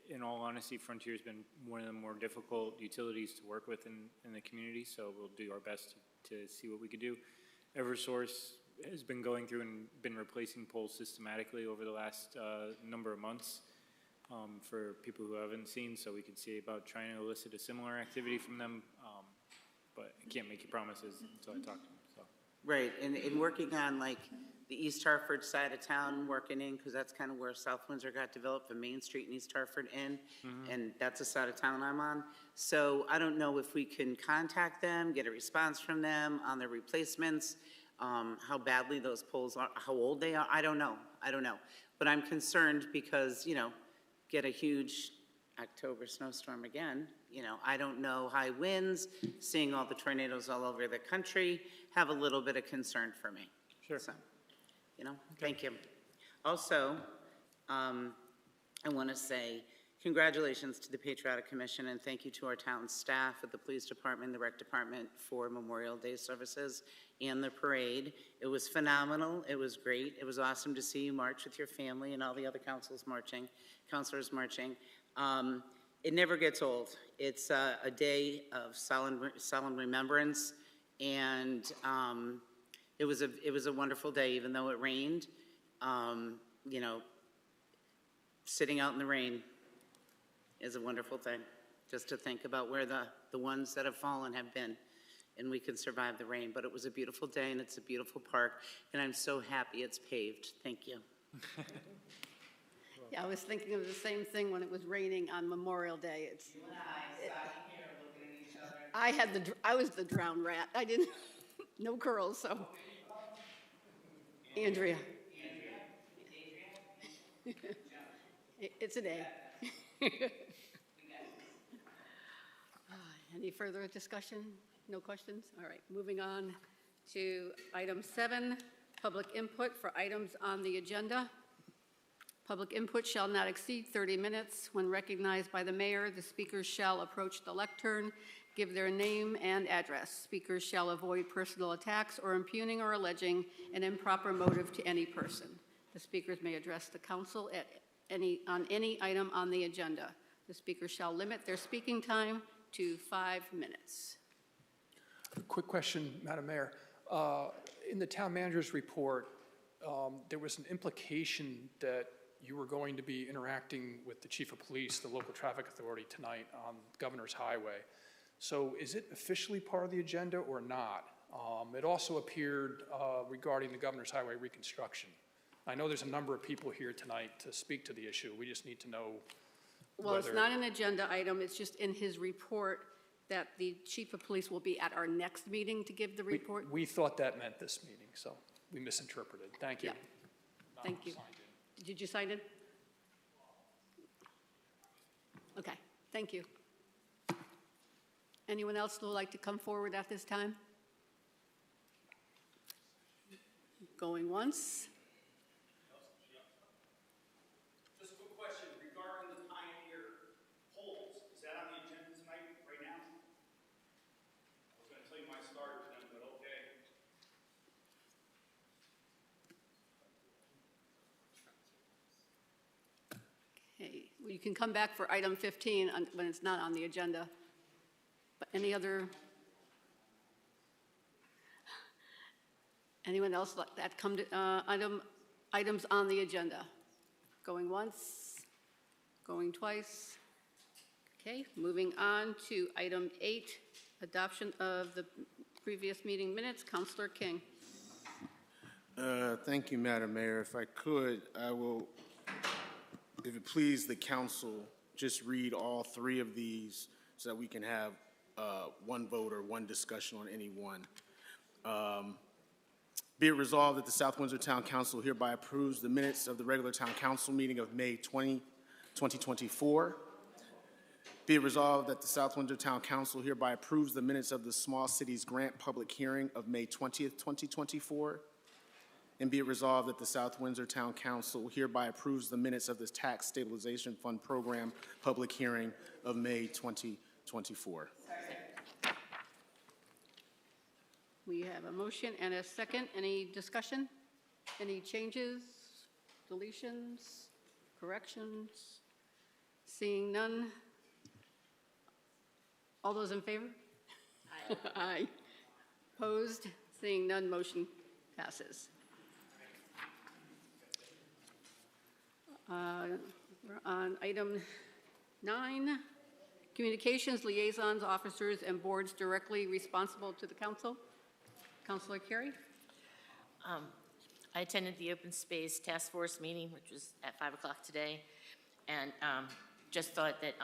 In all honesty, Frontier's been one of the more difficult utilities to work with in the community, so we'll do our best to see what we could do. Eversource has been going through and been replacing poles systematically over the last number of months for people who haven't seen, so we could see about trying to elicit a similar activity from them, but I can't make you promises until I talk to them. So. Right, and working on like the East Hartford side of town, working in, because that's kind of where South Windsor got developed, the Main Street and East Hartford in, and that's the side of town I'm on. So I don't know if we can contact them, get a response from them on their replacements, how badly those poles are, how old they are, I don't know. But I'm concerned because, get a huge October snowstorm again, I don't know, high winds, seeing all the tornadoes all over the country, have a little bit of concern for me. Sure. So, thank you. Also, I want to say congratulations to the Patriotic Commission and thank you to our town staff at the police department, the rec department for Memorial Day services and the parade. It was phenomenal. It was great. It was awesome to see you march with your family and all the other counselors marching. It never gets old. It's a day of solemn remembrance, and it was a wonderful day, even though it rained. Sitting out in the rain is a wonderful thing, just to think about where the ones that have fallen have been, and we can survive the rain. But it was a beautiful day, and it's a beautiful park, and I'm so happy it's paved. Thank you. Yeah, I was thinking of the same thing when it was raining on Memorial Day. You and I sat here looking at each other. I was the drowned rat. I didn't, no curls, so. Andrea. It's an A. Any further discussion? No questions? All right, moving on to item 7, public input for items on the agenda. Public input shall not exceed 30 minutes. When recognized by the mayor, the speakers shall approach the lectern, give their name and address. Speakers shall avoid personal attacks or impugning or alleging an improper motive to any person. The speakers may address the council on any item on the agenda. The speaker shall limit their speaking time to 5 minutes. Quick question, Madam Mayor. In the town manager's report, there was an implication that you were going to be interacting with the chief of police, the local traffic authority tonight on Governor's Highway. So is it officially part of the agenda or not? It also appeared regarding the Governor's Highway reconstruction. I know there's a number of people here tonight to speak to the issue. We just need to know Well, it's not an agenda item. It's just in his report that the chief of police will be at our next meeting to give the report. We thought that meant this meeting, so we misinterpreted. Thank you. Yeah. Thank you. Did you sign in? Okay, thank you. Anyone else who would like to come forward at this time? Going once. Just a quick question regarding the Pioneer polls. Is that on the agenda tonight, right now? I was going to tell you my start to them, but okay. Okay, well, you can come back for item 15 when it's not on the agenda. But anyone else that come to items on the agenda? Going once, going twice. Okay, moving on to item 8, adoption of the previous meeting minutes. Councilor King. Thank you, Madam Mayor. If I could, I will, if it please the council, just read all 3 of these so that we can have one vote or one discussion on any one. Be it resolved that the South Windsor Town Council hereby approves the minutes of the regular Town Council meeting of May 20, 2024. Be it resolved that the South Windsor Town Council hereby approves the minutes of the Small Cities Grant public hearing of May 20th, 2024. And be it resolved that the South Windsor Town Council hereby approves the minutes of the Tax Stabilization Fund Program public hearing of May 2024. We have a motion and a second. Any discussion? Any changes, deletions, corrections? Seeing none. All those in favor? Aye. Aye. Opposed? Seeing none, motion passes. We're on item 9, communications, liaisons, officers, and boards directly responsible to the council. Councilor Carey? I attended the Open Space Task Force meeting, which was at 5 o'clock today, and just thought that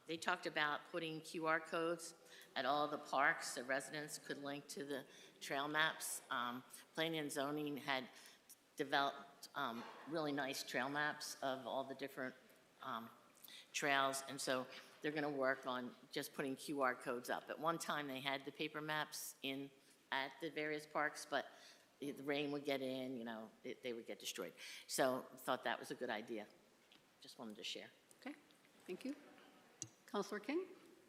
they talked about putting QR codes at all the parks so residents could link to the trail maps. Planning and Zoning had developed really nice trail maps of all the different trails, and so they're going to work on just putting QR codes up. At one time, they had the paper maps in at the various parks, but the rain would get in, you know, they would get destroyed. So thought that was a good idea. Just wanted to share. Okay, thank you. Councilor King?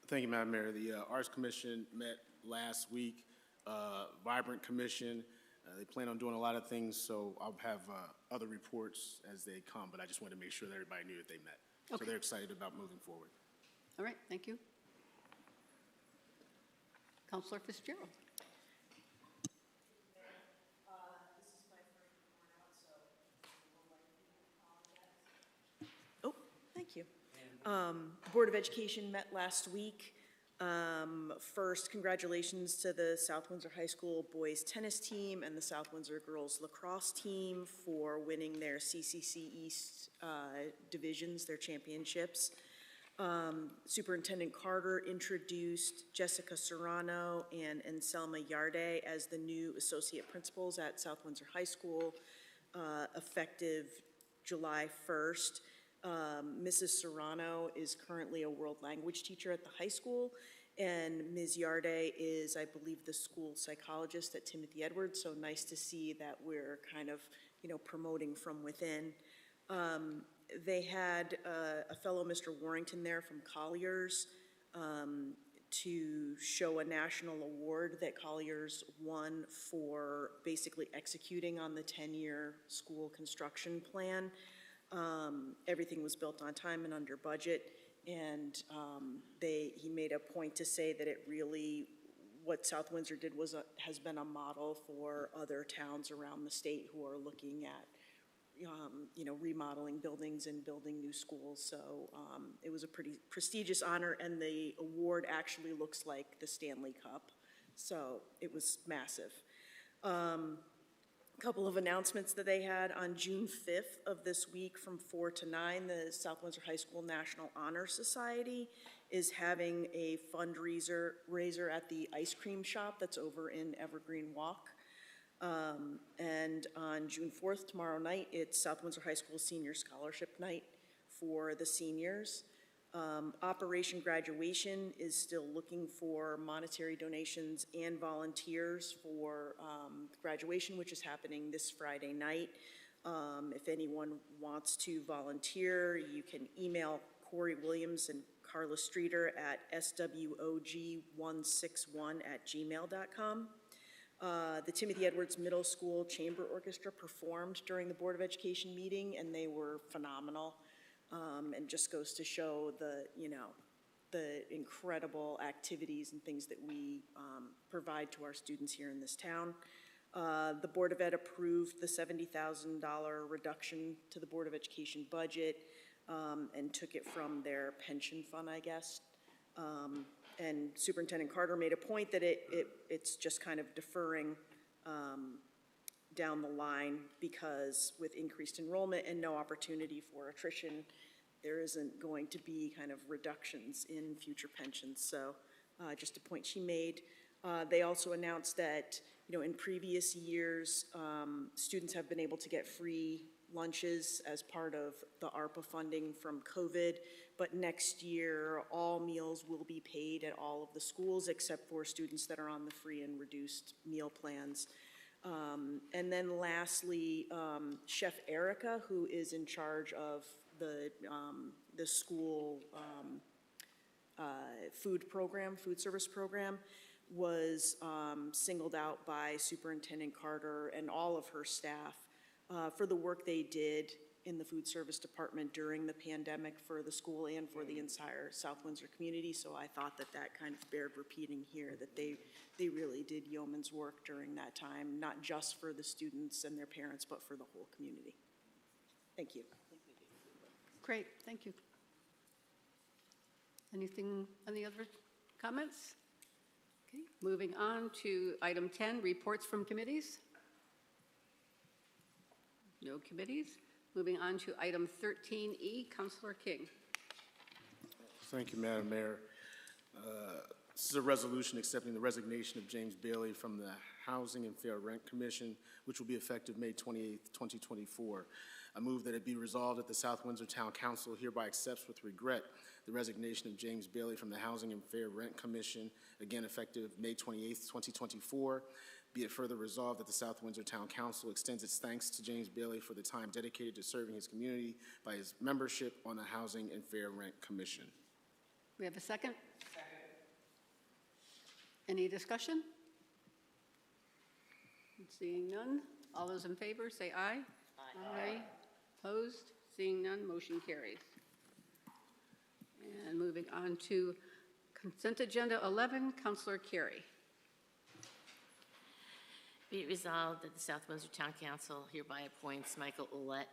Thank you, Madam Mayor. The Arts Commission met last week. Vibrant Commission. They plan on doing a lot of things, so I'll have other reports as they come, but I just wanted to make sure that everybody knew that they met. Okay. So they're excited about moving forward. All right, thank you. Councilor Fitzgerald? Thank you. The Board of Education met last week. First, congratulations to the South Windsor High School boys tennis team and the South Windsor girls lacrosse team for winning their CCC East divisions, their championships. Superintendent Carter introduced Jessica Serrano and Anselma Yarde as the new associate principals at South Windsor High School, effective July 1st. Mrs. Serrano is currently a world language teacher at the high school, and Ms. Yarde is, I believe, the school psychologist at Timothy Edwards, so nice to see that we're kind of, you know, promoting from within. They had a fellow Mr. Warrington there from Colliers to show a national award that Colliers won for basically executing on the 10-year school construction plan. Everything was built on time and under budget, and he made a point to say that it really, what South Windsor did was has been a model for other towns around the state who are looking at, you know, remodeling buildings and building new schools. So it was a pretty prestigious honor, and the award actually looks like the Stanley Cup. So it was massive. Couple of announcements that they had on June 5th of this week from 4 to 9, the South Windsor High School National Honor Society is having a fundraiser at the ice cream shop that's over in Evergreen Walk. And on June 4th, tomorrow night, it's South Windsor High School Senior Scholarship Night for the seniors. Operation Graduation is still looking for monetary donations and volunteers for graduation, which is happening this Friday night. If anyone wants to volunteer, you can email Corey Williams and Carla Streeter at swog161@gmail.com. The Timothy Edwards Middle School Chamber Orchestra performed during the Board of Education meeting, and they were phenomenal. And just goes to show the, you know, the incredible activities and things that we provide to our students here in this town. The Board of Ed approved the $70,000 reduction to the Board of Education budget and took it from their pension fund, I guess. And Superintendent Carter made a point that it's just kind of deferring down the line, because with increased enrollment and no opportunity for attrition, there isn't going to be kind of reductions in future pensions. So just a point she made. They also announced that, you know, in previous years, students have been able to get free lunches as part of the ARPA funding from COVID. But next year, all meals will be paid at all of the schools except for students that are on the free and reduced meal plans. And then lastly, Chef Erica, who is in charge of the school food service program, was singled out by Superintendent Carter and all of her staff for the work they did in the food service department during the pandemic for the school and for the entire South Windsor community. So I thought that kind of bared repeating here, that they really did yeoman's work during that time, not just for the students and their parents, but for the whole community. Thank you. Great, thank you. Any other comments? Okay, moving on to item 10, reports from committees. No committees. Moving on to item 13E, Councilor King. Thank you, Madam Mayor. This is a resolution accepting the resignation of James Bailey from the Housing and Fair Rent Commission, which will be effective May 28, 2024. I move that it be resolved that the South Windsor Town Council hereby accepts with regret the resignation of James Bailey from the Housing and Fair Rent Commission, again effective May 28, 2024. Be it further resolved that the South Windsor Town Council extends its thanks to James Bailey for the time dedicated to serving his community by his membership on the Housing and Fair Rent Commission. We have a second? Second. Any discussion? Seeing none, all those in favor say aye. Aye. Aye. Opposed? Seeing none, motion carries. And moving on to consent agenda 11, Councilor Carey. Be it resolved that the South Windsor Town Council hereby appoints Michael Ouellette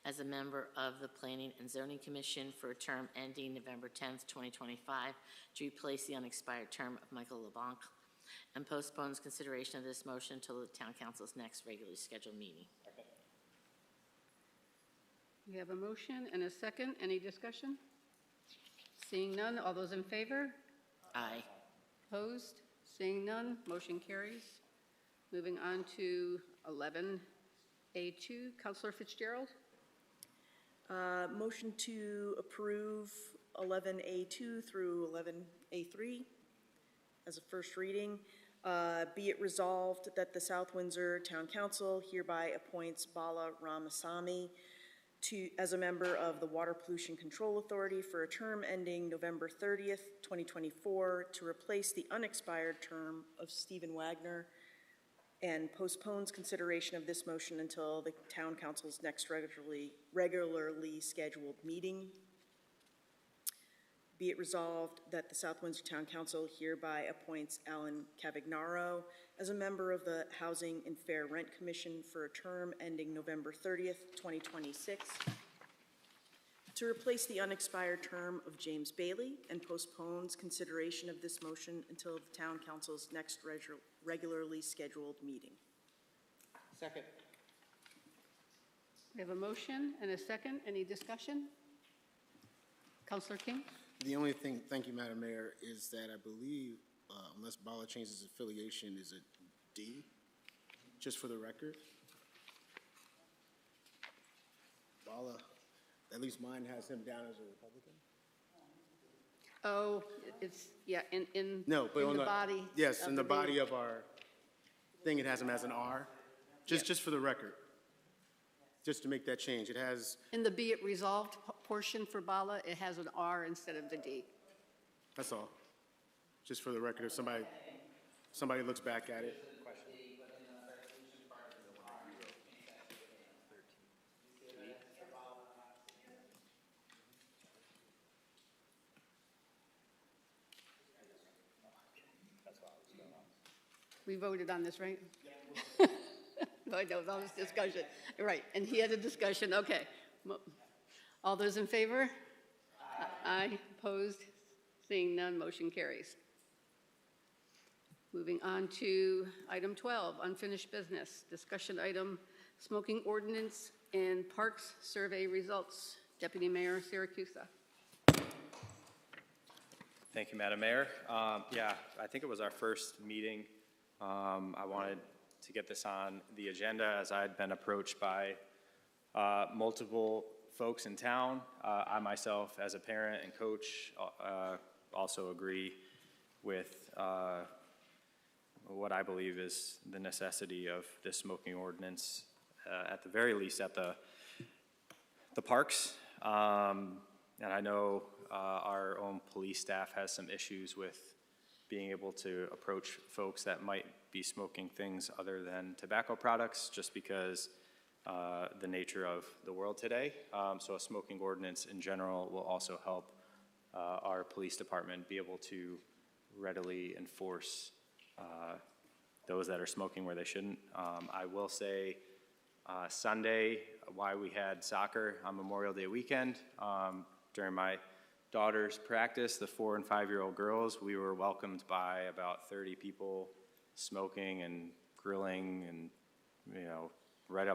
as a member of the Planning and Zoning Commission for a term ending November 10th, 2025, to replace the unexpired term of Michael LeBlanc, and postpones consideration of this motion until the Town Council's next regularly scheduled meeting. We have a motion and a second. Any discussion? Seeing none, all those in favor? Aye. Opposed? Seeing none, motion carries. Moving on to 11A2, Councilor Fitzgerald. Motion to approve 11A2 through 11A3 as a first reading. Be it resolved that the South Windsor Town Council hereby appoints Bala Ramasamy as a member of the Water Pollution Control Authority for a term ending November 30th, 2024, to replace the unexpired term of Stephen Wagner, and postpones consideration of this motion until the Town Council's next regularly scheduled meeting. Be it resolved that the South Windsor Town Council hereby appoints Alan Cavagnaro as a member of the Housing and Fair Rent Commission for a term ending November 30th, 2026, to replace the unexpired term of James Bailey, and postpones consideration of this motion until the Town Council's next regularly scheduled meeting. Second. We have a motion and a second. Any discussion? Councilor King? The only thing, thank you, Madam Mayor, is that I believe, unless Bala changes his affiliation, is it D, just for the record? Bala, at least mine has him down as a Republican. Oh, it's, yeah, in No, but on the body. Yes, of in the bill. body of our thing, it has him as an R, just for the record. Just to make that change, it has, In the be it resolved portion for Bala, it has an R instead of the D. that's all. Just for the record, if somebody looks back at it. We voted on this, right? No, I know, that was discussion. Right, and he had a discussion, okay. All those in favor? Aye. Opposed? Seeing none, motion carries. Moving on to item 12, unfinished business. Discussion item, smoking ordinance and parks survey results. Deputy Mayor Siracusa. Thank you, Madam Mayor. Yeah, I think it was our first meeting. I wanted to get this on the agenda as I had been approached by multiple folks in town. I myself, as a parent and coach, also agree with what I believe is the necessity of this smoking ordinance, at the very least at the parks. And I know our own police staff has some issues with being able to approach folks that might be smoking things other than tobacco products, just because the nature of the world today. So a smoking ordinance in general will also help our police department be able to readily enforce those that are smoking where they shouldn't. I will say Sunday, why we had soccer on Memorial Day weekend, during my daughter's practice, the 4- and 5-year-old girls, we were welcomed by about 30 people smoking and grilling and, you know, right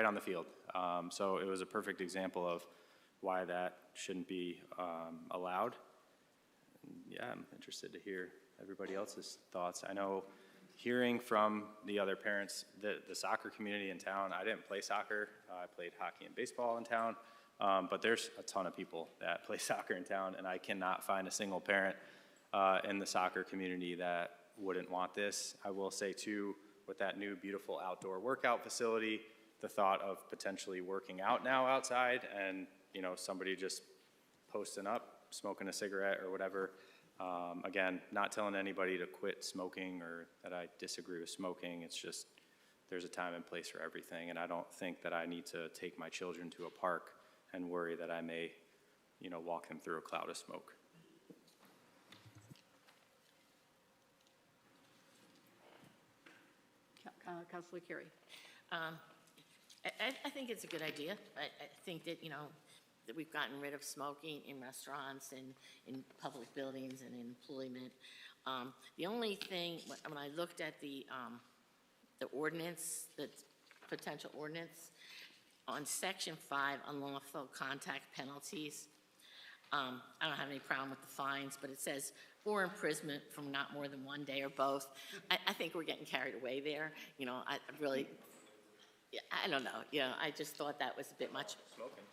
on the field. So it was a perfect example of why that shouldn't be allowed. And yeah, I'm interested to hear everybody else's thoughts. I know hearing from the other parents, the soccer community in town, I didn't play soccer. I played hockey and baseball in town. But there's a ton of people that play soccer in town, and I cannot find a single parent in the soccer community that wouldn't want this. I will say too, with that new beautiful outdoor workout facility, the thought of potentially working out now outside and, you know, somebody just posting up, smoking a cigarette or whatever. Again, not telling anybody to quit smoking or that I disagree with smoking. It's just there's a time and place for everything, and I don't think that I need to take my children to a park and worry that I may, you know, walk them through a cloud of smoke. Councilor Carey. I think it's a good idea. I think that, you know, that we've gotten rid of smoking in restaurants and in public buildings and in employment. The only thing, when I looked at the ordinance, the potential ordinance, on Section 5, unlawful contact penalties, I don't have any problem with the fines, but it says, or imprisonment from not more than 1 day or both. I think we're getting carried away there. You know, I really, I don't know. You know, I just thought that was a bit much. Smoking.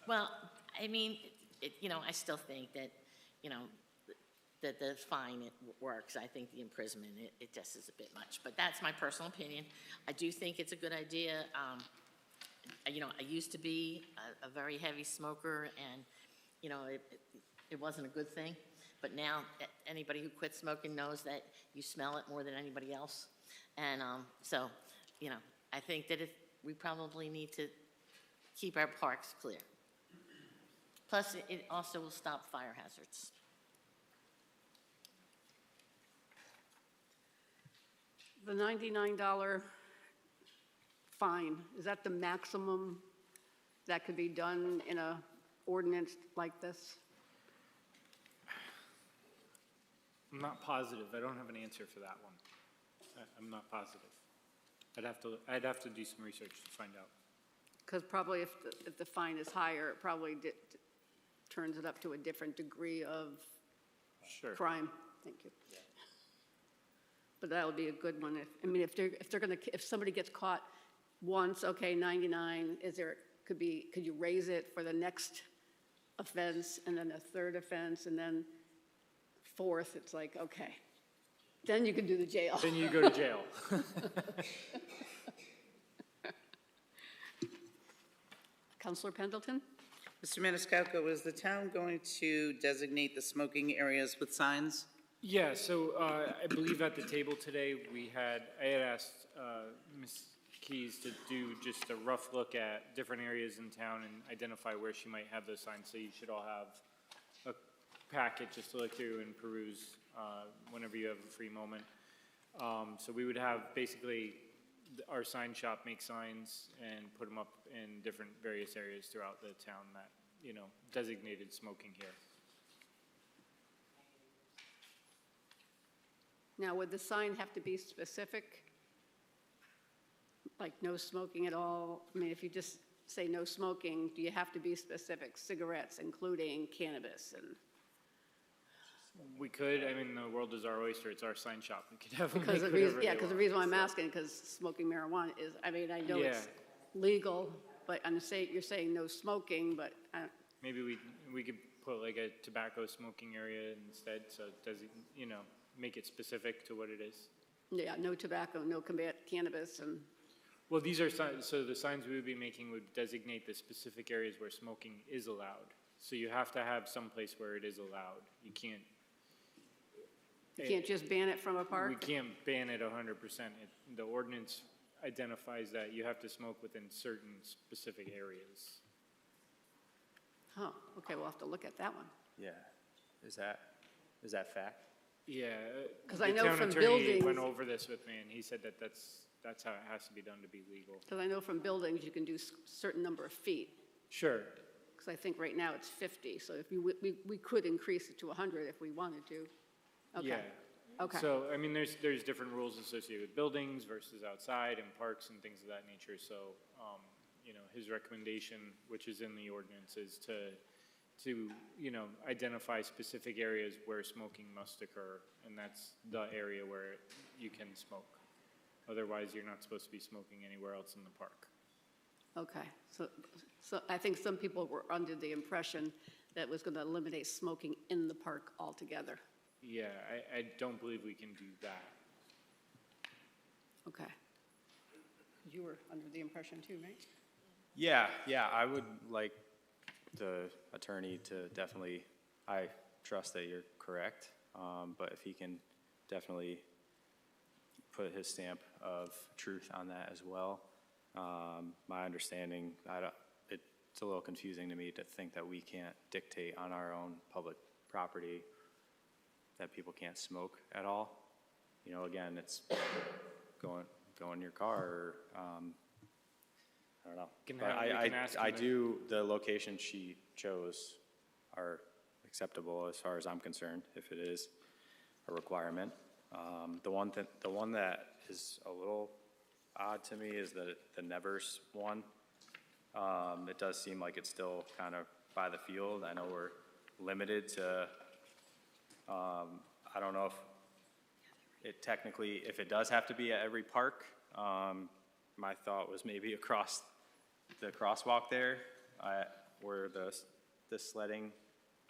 Well, I mean, you know, I still think that, you know, that the fine, it works. I think the imprisonment, it just is a bit much. But that's my personal opinion. I do think it's a good idea. You know, I used to be a very heavy smoker, and, you know, it wasn't a good thing. But now, anybody who quits smoking knows that you smell it more than anybody else. And so, you know, I think that we probably need to keep our parks clear. Plus, it also will stop fire hazards. The $99 fine, is that the maximum that could be done in a ordinance like this? I'm not positive. I don't have an answer for that one. I'm not positive. I'd have to do some research to find out. Because probably if the fine is higher, it probably turns it up to a different degree of crime. Thank you. Yeah. But that would be a good one. If somebody gets caught once, okay, 99, could you raise it for the next offense and then a third offense and then fourth? It's like, okay, then you can do the jail. Then you go to jail. Councilor Pendleton? Mr. Maniscalco, is the town going to designate the smoking areas with signs? Yeah, so I believe at the table today, I had asked Ms. Keys to do just a rough look at different areas in town and identify where she might have those signs. So you should all have a packet just to look through and peruse whenever you have a free moment. So we would have basically our sign shop make signs and put them up in different various areas throughout the town that, you know, designated smoking here. Now, would the sign have to be specific? Like no smoking at all? I mean, if you just say no smoking, do you have to be specific? Cigarettes, including cannabis and... We could. I mean, the world is our oyster. It's our sign shop. We could have them because make the reason, whatever yeah, they because the want. reason why I'm asking, because smoking marijuana is, I mean, I know it's legal but you're saying no smoking, but, Maybe we could put like a tobacco smoking area instead, so it doesn't, you know, make it specific to what it is. yeah, no tobacco, no cannabis, and, Well, these are so the signs we would be making would designate the specific areas where smoking is allowed. So you have to have some place where it is allowed. You can't. you can't just ban it from a park? We can't ban it 100%. The ordinance identifies that you have to smoke within certain specific areas. Oh, okay, we'll have to look at that one. Yeah. Is that fact? Yeah. 'Cause I know from The town attorney buildings- went over this with me, and he said that that's how it has to be done to be legal. Because I know from buildings, you can do certain number of feet. Sure. Because I think right now it's 50, so if we could increase it to 100 if we wanted to. Okay. Yeah. Okay. So, I mean, there's different rules associated with buildings versus outside and parks and things of that nature. So, you know, his recommendation, which is in the ordinance, is to, you know, identify specific areas where smoking must occur. And that's the area where you can smoke. Otherwise, you're not supposed to be smoking anywhere else in the park. Okay, so I think some people were under the impression that it was going to eliminate smoking in the park altogether. Yeah, I don't believe we can do that. Okay. You were under the impression too, right? Yeah, I would like the attorney to definitely, I trust that you're correct, but if he can definitely put his stamp of truth on that as well. My understanding, it's a little confusing to me to think that we can't dictate on our own public property that people can't smoke at all. You know, again, it's go in your car or, I don't know. But the location she chose are acceptable as far as I'm concerned, if it is a requirement. The one that is a little odd to me is the Nevers one. It does seem like it's still kind of by the field. I know we're limited to, I don't know if it technically, if it does have to be at every park. My thought was maybe across the crosswalk there, where the sledding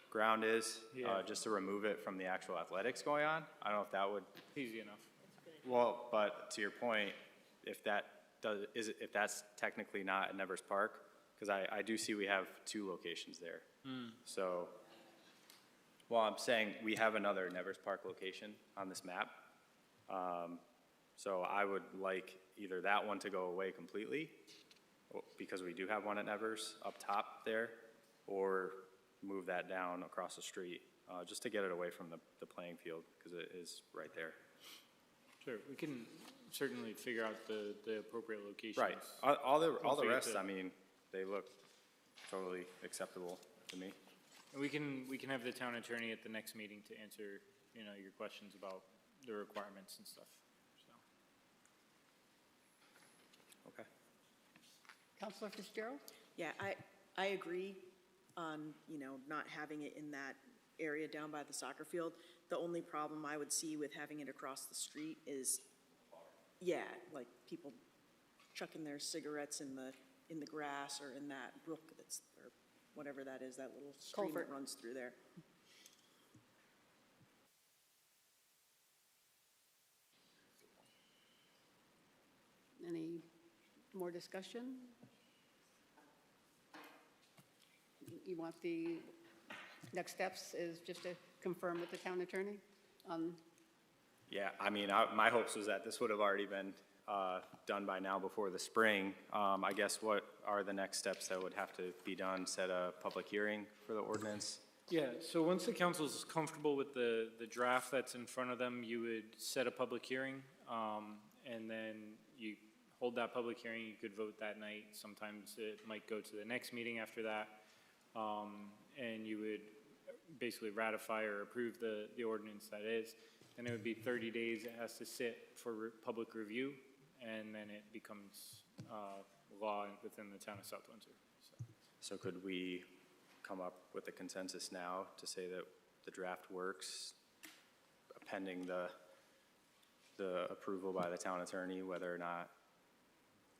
ground is, just to remove it from the actual athletics going on. I don't know if that would. Easy enough. Well, but to your point, if that's technically not at Nevers Park, because I do see we have 2 locations there. So, well, I'm saying we have another Nevers Park location on this map. So I would like either that one to go away completely, because we do have one at Nevers up top there, or move that down across the street, just to get it away from the playing field, because it is right there. Sure, we can certainly figure out the appropriate locations. Right. All the Figure rest, to- I mean, they look totally acceptable to me. And we can have the town attorney at the next meeting to answer, you know, your questions about the requirements and stuff, so. Okay. Counselor Fitzgerald? Yeah, I agree on, you know, not having it in that area down by the soccer field. The only problem I would see with having it across the street is, yeah, like people chucking their cigarettes in the grass or in that brook that's, or whatever that is, that little stream that Culvert. runs through there. Any more discussion? You want the next steps is just to confirm with the town attorney? Yeah, I mean, my hopes was that this would have already been done by now before the spring. I guess what are the next steps that would have to be done? Set a public hearing for the ordinance? Yeah, so once the council's comfortable with the draft that's in front of them, you would set a public hearing, and then you hold that public hearing, you could vote that night. Sometimes it might go to the next meeting after that, and you would basically ratify or approve the ordinance that is. Then it would be 30 days it has to sit for public review, and then it becomes law within the town of South Windsor. So could we come up with a consensus now to say that the draft works, pending the approval by the town attorney, whether or not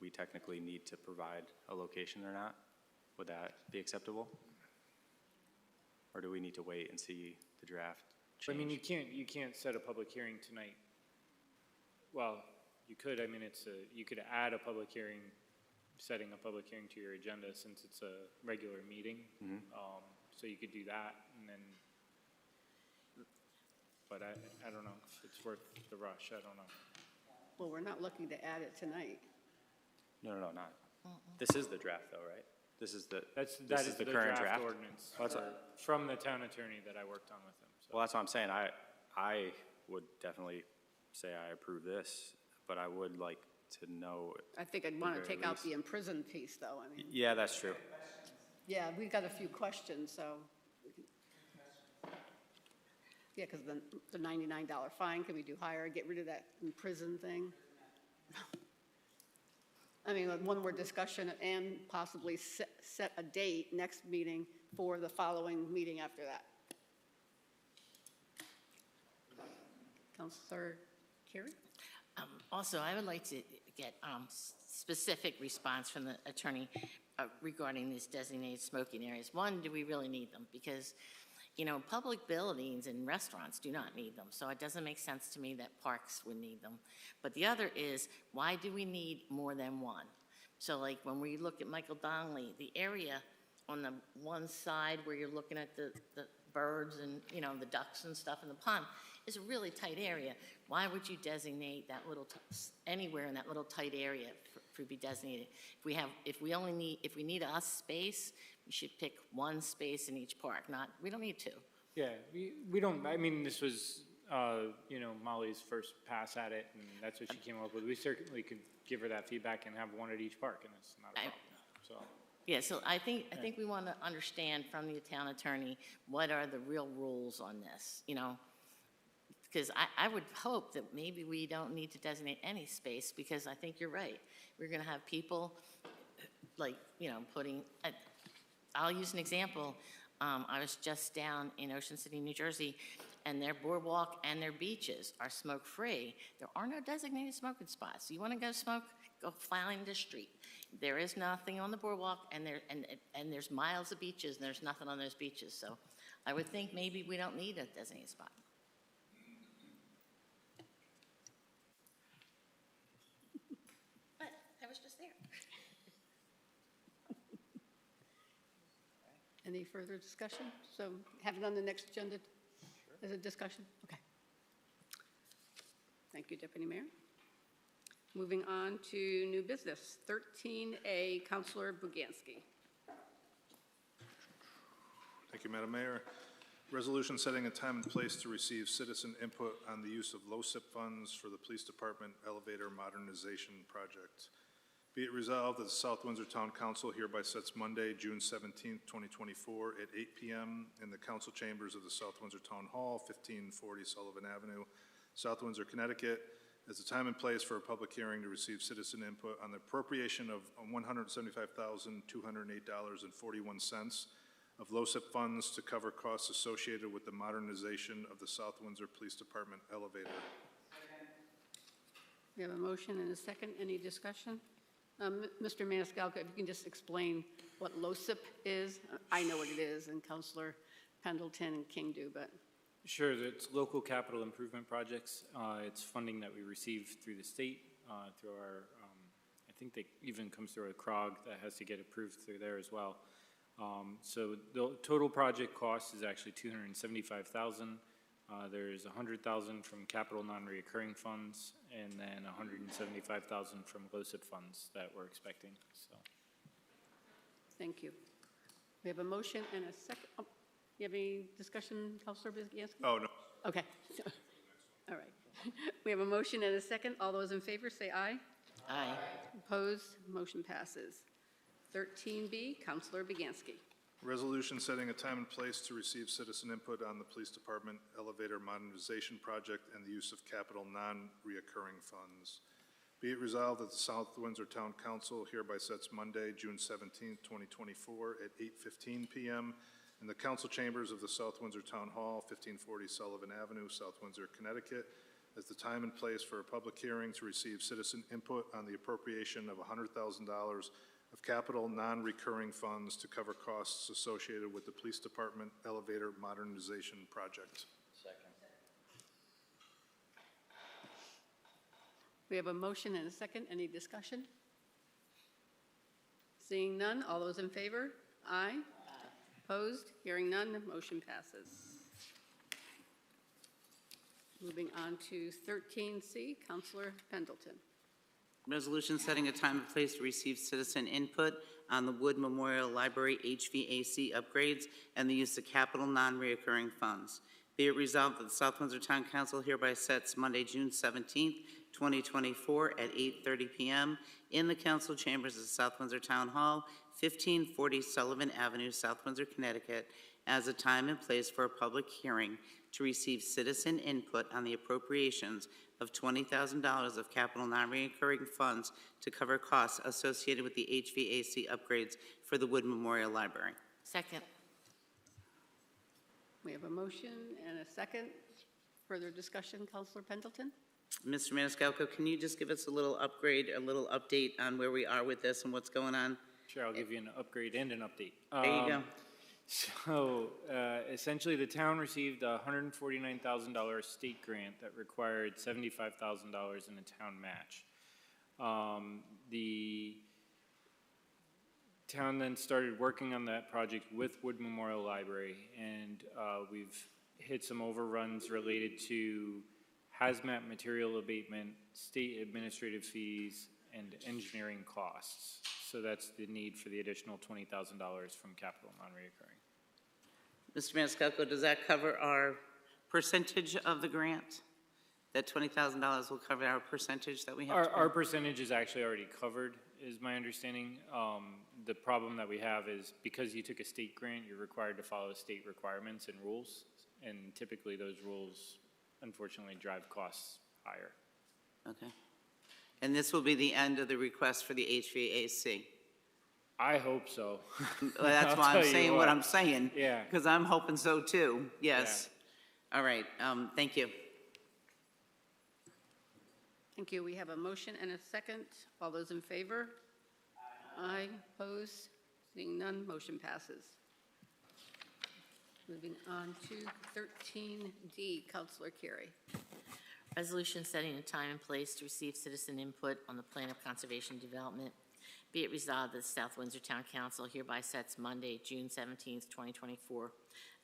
we technically need to provide a location or not? Would that be acceptable? Or do we need to wait and see the draft I change? mean, you can't set a public hearing tonight. Well, you could, I mean, you could add a public hearing, setting a public hearing to your agenda since it's a regular meeting. So you could do that and then, but I don't know if it's worth the rush, I don't know. Well, we're not looking to add it tonight. No, not. This is the draft though, right? This is the, That this is the current draft? ordinance Well, that's from the town attorney that I worked on with him. So. Well, that's what I'm saying. I would definitely say I approve this, but I would like to know. I think I'd want to Very take out least. the imprison piece, though. I mean, Yeah, that's true. yeah, we've got a few questions, so. Yeah, because the $99 fine, can we do higher, get rid of that imprison thing? I mean, one more discussion and possibly set a date, next meeting, for the following meeting after that. Counselor Carey? Also, I would like to get specific response from the attorney regarding these designated smoking areas. One, do we really need them? Because, you know, public buildings and restaurants do not need them, so it doesn't make sense to me that parks would need them. But the other is, why do we need more than one? So like when we look at Michael Donnelly, the area on the one side where you're looking at the birds and, you know, the ducks and stuff in the pond is a really tight area. Why would you designate that little, anywhere in that little tight area for be designated? If we need a space, we should pick one space in each park, we don't need two. Yeah, we don't, I mean, this was, you know, Molly's first pass at it, and that's what she came up with. We certainly could give her that feedback and have one at each park, and it's not a problem, so. Yeah, so I think we want to understand from the town attorney, what are the real rules on this, you know? Because I would hope that maybe we don't need to designate any space, because I think you're right. We're going to have people, like, you know, I'll use an example. I was just down in Ocean City, New Jersey, and their boardwalk and their beaches are smoke-free. There are no designated smoking spots. You want to go smoke, go find the street. There is nothing on the boardwalk, and there's miles of beaches, and there's nothing on those beaches. So I would think maybe we don't need a designated spot. But I was just there. Any further discussion? So have it on the next agenda as a discussion? Okay. Thank you, Deputy Mayor. Moving on to new business, 13A, Councilor Buganski. Thank you, Madam Mayor. Resolution setting a time and place to receive citizen input on the use of LoCIP funds for the Police Department Elevator Modernization Project. Be it resolved that the South Windsor Town Council hereby sets Monday, June 17th, 2024 at 8 p.m. in the council chambers of the South Windsor Town Hall, 1540 Sullivan Avenue, South Windsor, Connecticut, as the time and place for a public hearing to receive citizen input on the appropriation of $175,208.41 of LoCIP funds to cover costs associated with the modernization of the South Windsor Police Department elevator. We have a motion and a second. Any discussion? Mr. Maniscalco, if you can just explain what LoCIP is. I know what it is, and Councilor Pendleton and King do, but. Sure, it's local capital improvement projects. It's funding that we receive through the state, through our, I think they even comes through a CROG that has to get approved through there as well. So the total project cost is actually $275,000. There's $100,000 from capital non-reoccurring funds, and then $175,000 from LoCIP funds that we're expecting. So, Thank you. We have a motion and a second. Oh, you have any discussion, Councilor Buganski? Oh, no. Okay. All right. We have a motion and a second. All those in favor say aye. Aye. Opposed? Motion passes. 13B, Councilor Buganski. Resolution setting a time and place to receive citizen input on the Police Department Elevator Modernization Project and the use of capital non-reoccurring funds. Be it resolved that the South Windsor Town Council hereby sets Monday, June 17th, 2024 at 8:15 p.m. in the council chambers of the South Windsor Town Hall, 1540 Sullivan Avenue, South Windsor, Connecticut, as the time and place for a public hearing to receive citizen input on the appropriation of $100,000 of capital non-recurring funds to cover costs associated with the Police Department Elevator Modernization Project. We have a motion and a second. Any discussion? Seeing none, all those in favor? Aye. Opposed? Hearing none, motion passes. Moving on to 13C, Councilor Pendleton. Resolution setting a time and place to receive citizen input on the Wood Memorial Library HVAC upgrades and the use of capital non-reoccurring funds. Be it resolved that the South Windsor Town Council hereby sets Monday, June 17th, 2024 at 8:30 p.m. in the council chambers of South Windsor Town Hall, 1540 Sullivan Avenue, South Windsor, Connecticut, as a time and place for a public hearing to receive citizen input on the appropriations of $20,000 of capital non-recurring funds to cover costs associated with the HVAC upgrades for the Wood Memorial Library. Second. We have a motion and a second. Further discussion, Councilor Pendleton? Mr. Maniscalco, can you just give us a little update on where we are with this and what's going on? Sure, I'll give you an upgrade and an update. There you go. So essentially, the town received a $149,000 state grant that required $75,000 in a town match. The town then started working on that project with Wood Memorial Library, and we've hit some overruns related to hazmat material abatement, state administrative fees, and engineering costs. So that's the need for the additional $20,000 from capital non-reoccurring. Mr. Maniscalco, does that cover our percentage of the grant? That $20,000 will cover our percentage that we have to pay? Our percentage is actually already covered, is my understanding. The problem that we have is because you took a state grant, you're required to follow state requirements and rules, and typically those rules, unfortunately, drive costs higher. Okay. And this will be the end of the request for the HVAC? I hope so. Well, that's why I'm saying what I'm saying. Yeah. Because I'm hoping so too, yes. Yeah. All right, thank you. Thank you. We have a motion and a second. All those in favor? Aye. Opposed? Seeing none, motion passes. Moving on to 13D, Councilor Carey. Resolution setting a time and place to receive citizen input on the plan of conservation development. Be it resolved that the South Windsor Town Council hereby sets Monday, June 17th, 2024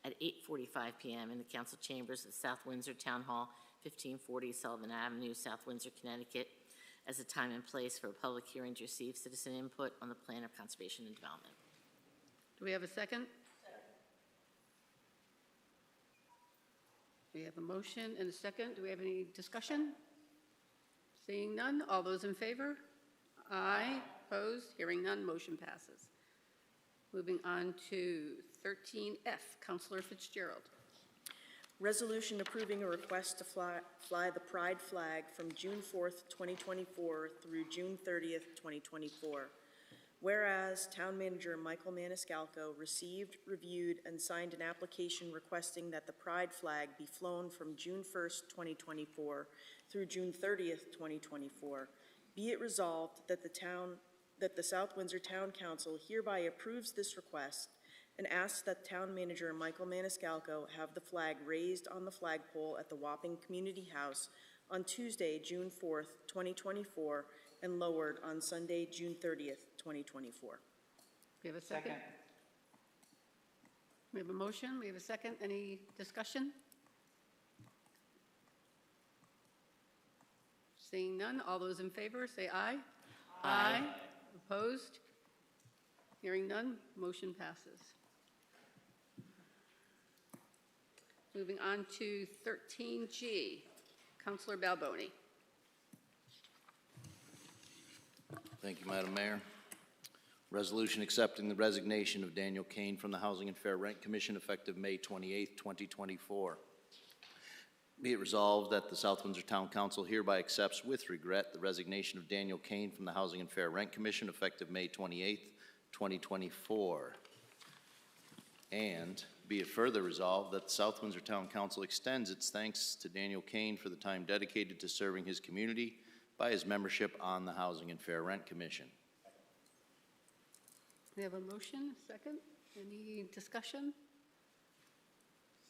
at 8:45 p.m. in the council chambers of the South Windsor Town Hall, 1540 Sullivan Avenue, South Windsor, Connecticut, as a time and place for a public hearing to receive citizen input on the plan of conservation and development. Do we have a second? We have a motion and a second. Do we have any discussion? Seeing none, all those in favor? Aye. Opposed? Hearing none, motion passes. Moving on to 13F, Councilor Fitzgerald. Resolution approving a request to fly the Pride flag from June 4th, 2024 through June 30th, 2024. Whereas Town Manager Michael Maniscalco received, reviewed, and signed an application requesting that the Pride flag be flown from June 1st, 2024 through June 30th, 2024, be it resolved that the South Windsor Town Council hereby approves this request and asks that Town Manager Michael Maniscalco have the flag raised on the flagpole at the Wapping Community House on Tuesday, June 4th, 2024, and lowered on Sunday, June 30th, 2024. We have a second? We have a motion. We have a second. Any discussion? Seeing none, all those in favor say aye. Aye. Opposed? Hearing none, motion passes. Moving on to 13G, Councilor Balboni. Thank you, Madam Mayor. Resolution accepting the resignation of Daniel Kane from the Housing and Fair Rent Commission effective May 28, 2024. Be it resolved that the South Windsor Town Council hereby accepts with regret the resignation of Daniel Kane from the Housing and Fair Rent Commission effective May 28, 2024. And be it further resolved that the South Windsor Town Council extends its thanks to Daniel Kane for the time dedicated to serving his community by his membership on the Housing and Fair Rent Commission. We have a motion, a second. Any discussion?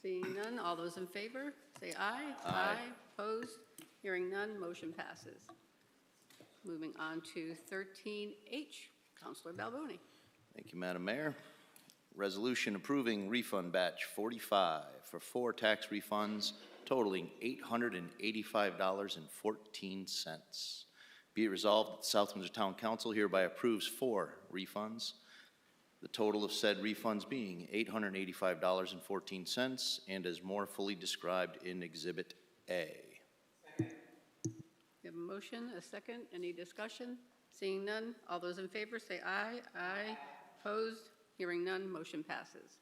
Seeing none, all those in favor, say aye. Aye. Opposed? Hearing none, motion passes. Moving on to 13H, Councilor Balboni. Thank you, Madam Mayor. Resolution approving refund batch 45 for 4 tax refunds totaling $885.14. Be it resolved that the South Windsor Town Council hereby approves 4 refunds, the total of said refunds being $885.14 and as more fully described in Exhibit A. We have a motion, a second. Any discussion? Seeing none, all those in favor say aye. Aye. Opposed? Hearing none, motion passes.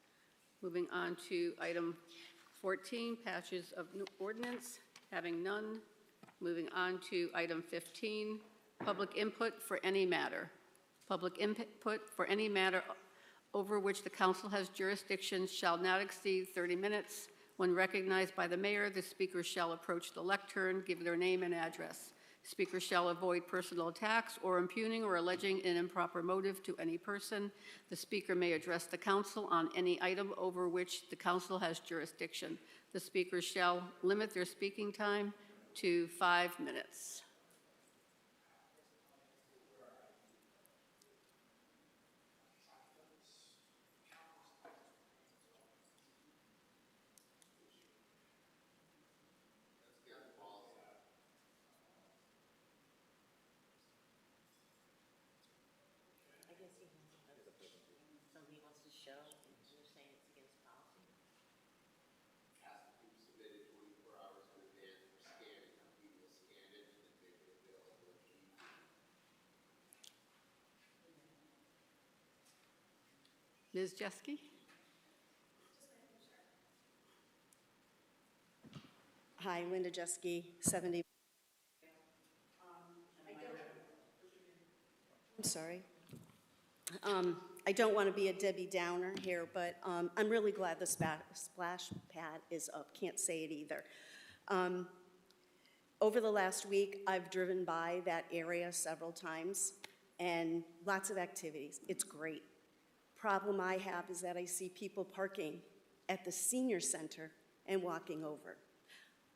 Moving on to item 14, patches of new ordinance. Having none. Moving on to item 15, public input for any matter. Public input for any matter over which the council has jurisdiction shall not exceed 30 minutes. When recognized by the mayor, the speaker shall approach the lectern, give their name and address. Speaker shall avoid personal attacks or impugning or alleging an improper motive to any person. The speaker may address the council on any item over which the council has jurisdiction. The speaker shall limit their speaking time to 5 minutes. Ms. Jeske? Hi, Linda Jeske, 70. I'm sorry. I don't want to be a Debbie Downer here, but I'm really glad the splash pad is up. Can't say it either. Over the last week, I've driven by that area several times, and lots of activities. It's great. Problem I have is that I see people parking at the senior center and walking over.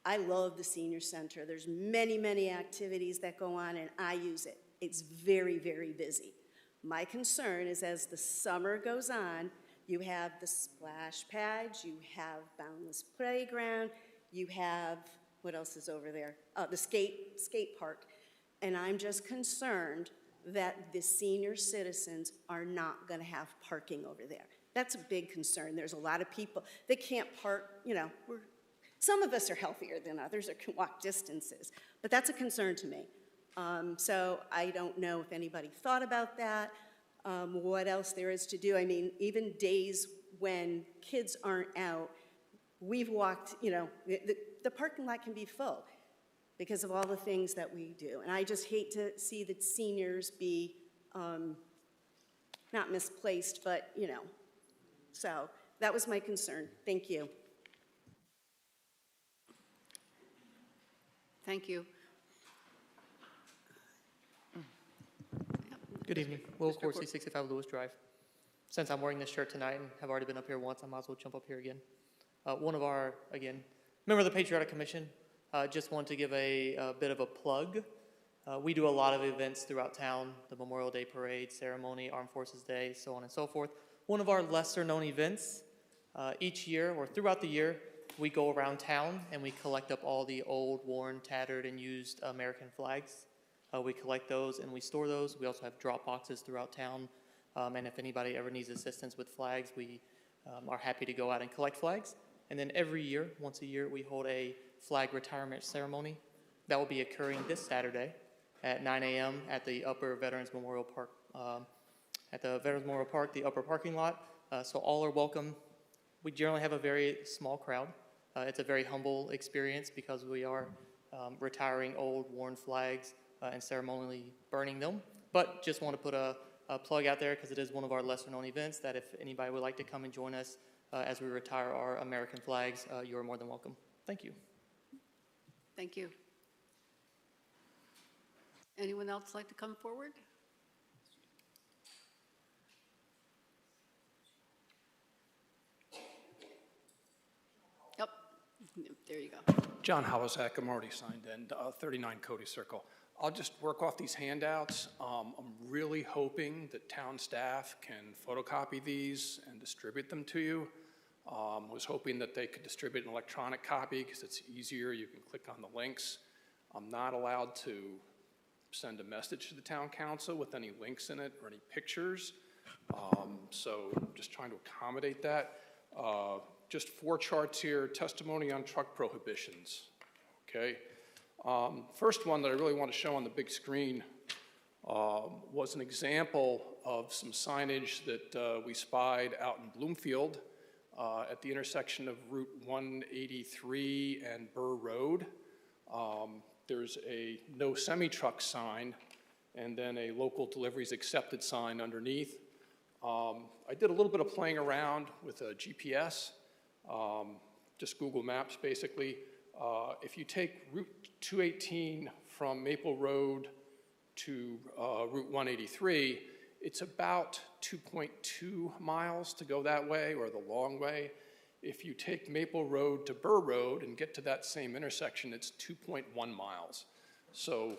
I love the senior center. There's many, many activities that go on, and I use it. It's very, very busy. My concern is as the summer goes on, you have the splash pads, you have Boundless Playground, you have, what else is over there? The skate park. And I'm just concerned that the senior citizens are not going to have parking over there. That's a big concern. There's a lot of people that can't park, some of us are healthier than others or can walk distances, but that's a concern to me. So I don't know if anybody thought about that, what else there is to do. I mean, even days when kids aren't out, we've walked, the parking lot can be full because of all the things that we do. And I just hate to see the seniors be not misplaced, but, So that was my concern. Thank you. Thank you. Good evening. Will Corsi, 65 Lewis Drive. Since I'm wearing this shirt tonight and have already been up here once, I might as well jump up here again. One of our, again, member of the Patriotic Commission, just want to give a bit of a plug. We do a lot of events throughout town, the Memorial Day Parade, ceremony, Armed Forces Day, so on and so forth. One of our lesser known events, each year or throughout the year, we go around town and we collect up all the old, worn, tattered, and used American flags. We collect those and we store those. We also have drop boxes throughout town. And if anybody ever needs assistance with flags, we are happy to go out and collect flags. And then every year, once a year, we hold a flag retirement ceremony. That will be occurring this Saturday at 9 a.m. at the Upper Veterans Memorial Park, the upper parking lot. So all are welcome. We generally have a very small crowd. It's a very humble experience because we are retiring old, worn flags and ceremonially burning them. But just want to put a plug out there because it is one of our lesser known events that if anybody would like to come and join us, as we retire our American flags, you are more than welcome. Thank you. Thank you. Anyone else like to come forward? Yep, there you go. John Howazak, I'm already signed in, 39 Cody Circle. I'll just work off these handouts. I'm really hoping that town staff can photocopy these and distribute them to you. Was hoping that they could distribute an electronic copy because it's easier. You can click on the links. I'm not allowed to send a message to the town council with any links in it or any pictures. So just trying to accommodate that. Just 4 charts here, testimony on truck prohibitions, okay? First one that I really want to show on the big screen was an example of some signage that we spied out in Bloomfield at the intersection of Route 183 and Burr Road. There's a no semi-truck sign and then a local deliveries accepted sign underneath. I did a little bit of playing around with a GPS, just Google Maps basically. If you take Route 218 from Maple Road to Route 183, it's about 2.2 miles to go that way, or the long way. If you take Maple Road to Burr Road and get to that same intersection, it's 2.1 miles. So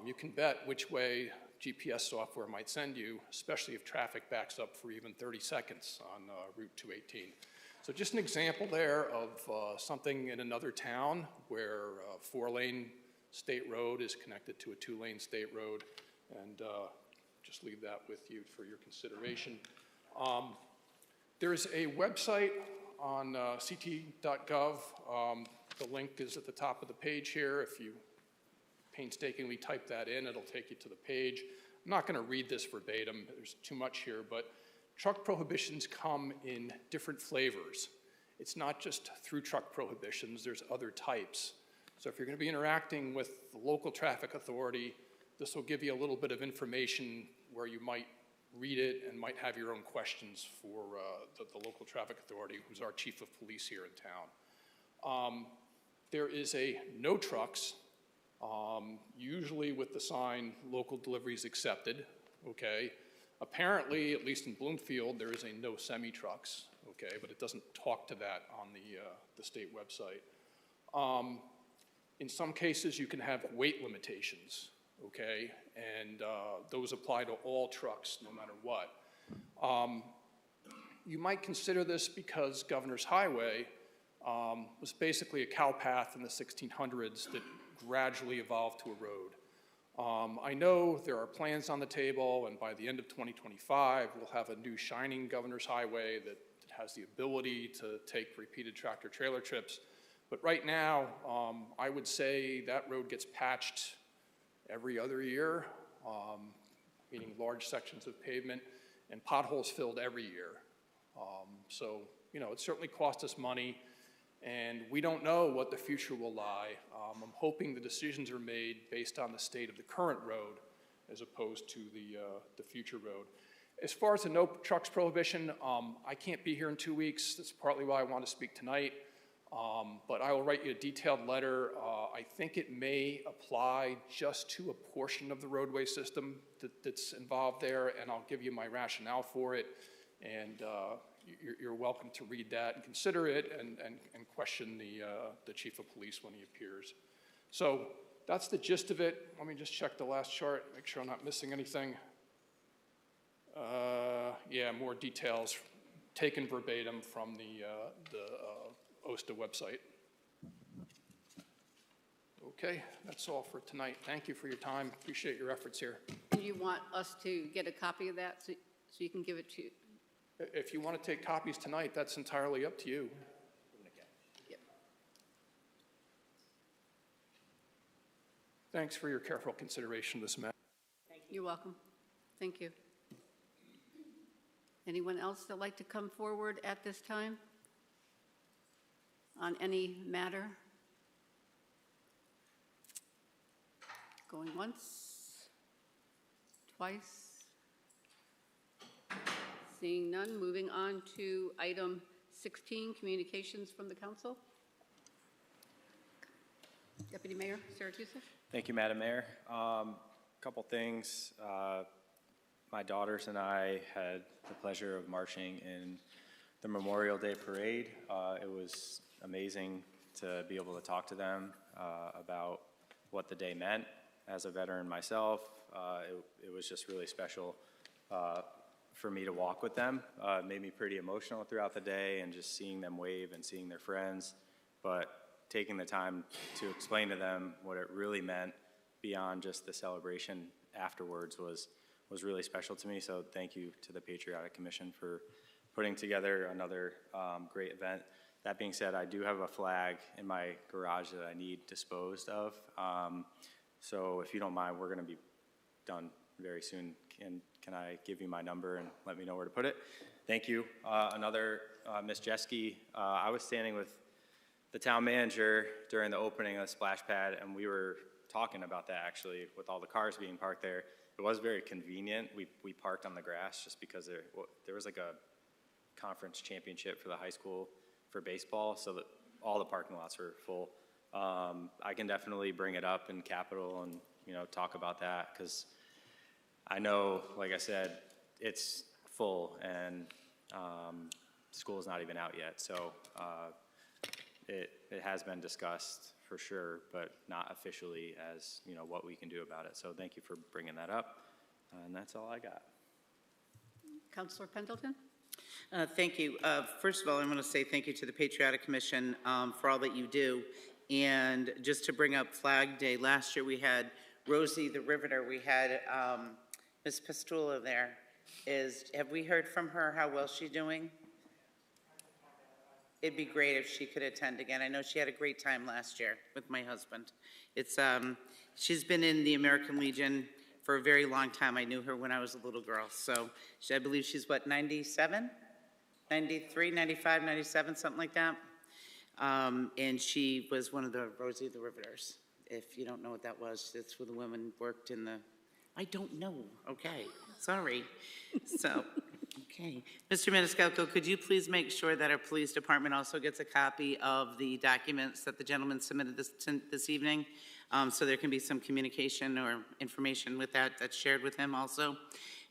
you can bet which way GPS software might send you, especially if traffic backs up for even 30 seconds on Route 218. So just an example there of something in another town where a 4-lane state road is connected to a 2-lane state road, and just leave that with you for your consideration. There's a website on ct.gov. The link is at the top of the page here. If you painstakingly type that in, it'll take you to the page. I'm not going to read this verbatim. There's too much here, but truck prohibitions come in different flavors. It's not just through truck prohibitions, there's other types. So if you're going to be interacting with the local traffic authority, this will give you a little bit of information where you might read it and might have your own questions for the local traffic authority, who's our chief of police here in town. There is a no trucks, usually with the sign local deliveries accepted, okay? Apparently, at least in Bloomfield, there is a no semi-trucks, okay, but it doesn't talk to that on the state website. In some cases, you can have weight limitations, okay, and those apply to all trucks no matter what. You might consider this because Governor's Highway was basically a cow path in the 1600s that gradually evolved to a road. I know there are plans on the table, and by the end of 2025, we'll have a new shining Governor's Highway that has the ability to take repeated tractor-trailer trips. But right now, I would say that road gets patched every other year, meaning large sections of pavement, and potholes filled every year. So, you know, it certainly cost us money, and we don't know what the future will lie. I'm hoping the decisions are made based on the state of the current road as opposed to the future road. As far as the no trucks prohibition, I can't be here in 2 weeks. That's partly why I want to speak tonight. But I will write you a detailed letter. I think it may apply just to a portion of the roadway system that's involved there, and I'll give you my rationale for it. And you're welcome to read that and consider it and question the chief of police when he appears. So that's the gist of it. Let me just check the last chart, make sure I'm not missing anything. Yeah, more details taken verbatim from the OSTA website. Okay, that's all for tonight. Thank you for your time. Appreciate your efforts here. Do you want us to get a copy of that so you can give it to? If you want to take copies tonight, that's entirely up to you. Yep. Thanks for your careful consideration of this matter. You're welcome. Thank you. Anyone else that'd like to come forward at this time on any matter? Going once, twice. Seeing none, moving on to item 16, communications from the council. Deputy Mayor Siracusa. Thank you, Madam Mayor. Couple things. My daughters and I had the pleasure of marching in the Memorial Day Parade. It was amazing to be able to talk to them about what the day meant. As a veteran myself, it was just really special for me to walk with them. It made me pretty emotional throughout the day, and just seeing them wave and seeing their friends. But taking the time to explain to them what it really meant beyond just the celebration afterwards was really special to me. So thank you to the Patriotic Commission for putting together another great event. That being said, I do have a flag in my garage that I need disposed of. So if you don't mind, we're going to be done very soon. Can I give you my number and let me know where to put it? Thank you. Another, Ms. Jeske, I was standing with the town manager during the opening of the splash pad, and we were talking about that actually with all the cars being parked there. It was very convenient. We parked on the grass just because there was like a conference championship for the high school for baseball, so that all the parking lots were full. I can definitely bring it up in Capitol and talk about that, because I know, like I said, it's full and school is not even out yet. So it has been discussed for sure, but not officially as what we can do about it. So thank you for bringing that up, and that's all I got. Councilor Pendleton. Thank you. First of all, I want to say thank you to the Patriotic Commission for all that you do. And just to bring up Flag Day, last year we had Rosie the Riveter. We had Ms. Pistula there. Have we heard from her how well she's doing? It'd be great if she could attend again. I know she had a great time last year with my husband. She's been in the American Legion for a very long time. I knew her when I was a little girl. So I believe she's, what, 97? 93, 95, 97, something like that. And she was one of the Rosie the Riveters. If you don't know what that was, that's where the women worked in the, I don't know. Okay, sorry. So, okay. Mr. Maniscalco, could you please make sure that our police department also gets a copy of the documents that the gentleman submitted this evening, so there can be some communication or information with that's shared with him also.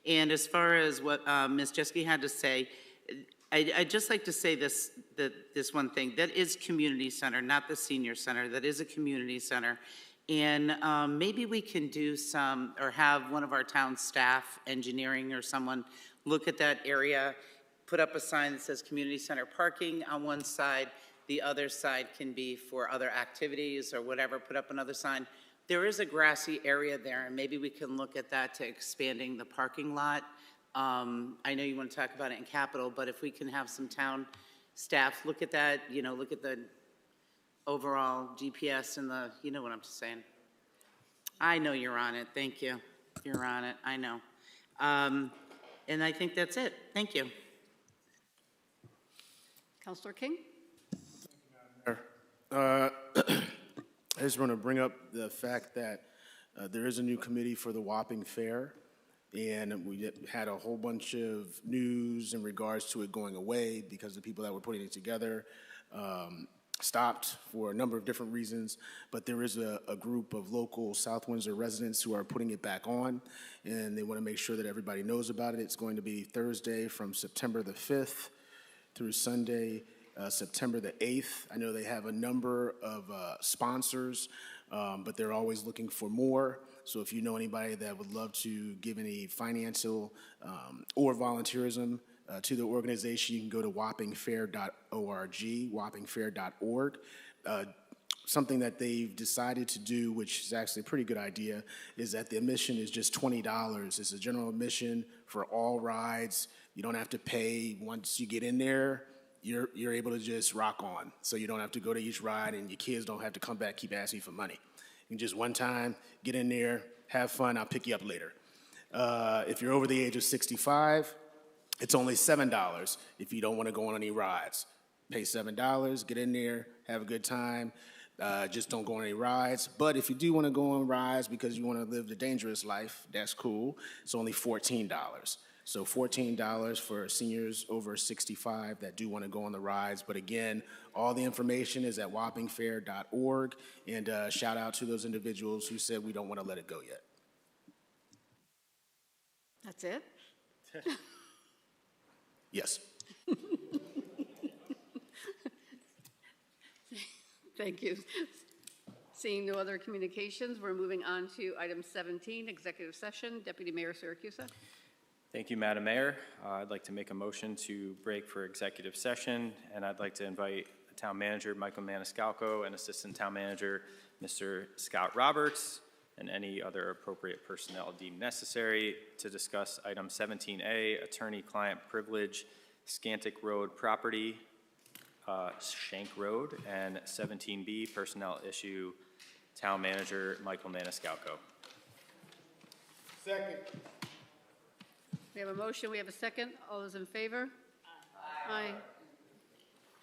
And as far as what Ms. Jeske had to say, I'd just like to say this one thing. That is community center, not the senior center. That is a community center. And maybe we can do some, or have one of our town staff, engineering or someone, look at that area, put up a sign that says community center parking on one side. The other side can be for other activities or whatever, put up another sign. There is a grassy area there, and maybe we can look at that to expanding the parking lot. I know you want to talk about it in Capitol, but if we can have some town staff look at that, look at the overall GPS and the, you know what I'm saying. I know you're on it. Thank you. You're on it. I know. And I think that's it. Thank you. Councilor King. I just want to bring up the fact that there is a new committee for the Wapping Fair, and we had a whole bunch of news in regards to it going away because the people that were putting it together stopped for a number of different reasons, but there is a group of local South Windsor residents who are putting it back on, and they want to make sure that everybody knows about it. It's going to be Thursday from September the 5th through Sunday, September the 8th. I know they have a number of sponsors, but they're always looking for more. So if you know anybody that would love to give any financial or volunteerism to the organization, you can go to wappingfair.org, wappingfair.org. Something that they've decided to do, which is actually a pretty good idea, is that the admission is just $20. It's a general admission for all rides. You don't have to pay. Once you get in there, you're able to just rock on. So you don't have to go to each ride, and your kids don't have to come back, keep asking for money. You can just one time, get in there, have fun, I'll pick you up later. If you're over the age of 65, it's only $7 if you don't want to go on any rides. Pay $7, get in there, have a good time. Just don't go on any rides. But if you do want to go on rides because you want to live the dangerous life, that's cool. It's only $14. So $14 for seniors over 65 that do want to go on the rides. But again, all the information is at wappingfair.org. And shout out to those individuals who said we don't want to let it go yet. That's it? Yes. Thank you. Seeing no other communications, we're moving on to item 17, executive session. Deputy Mayor Siracusa. Thank you, Madam Mayor. I'd like to make a motion to break for executive session, and I'd like to invite the Town Manager, Michael Maniscalco, and Assistant Town Manager, Mr. Scott Roberts, and any other appropriate personnel deemed necessary to discuss item 17A, attorney-client privilege, Scantic Road property, Shank Road, and 17B, personnel issue, Town Manager Michael Maniscalco. Second. We have a motion, we have a second. All those in favor? Aye.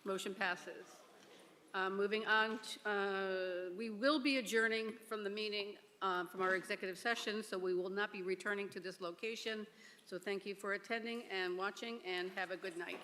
Motion passes. Moving on, we will be adjourning from the meeting, from our executive session, so we will not be returning to this location. So thank you for attending and watching, and have a good night.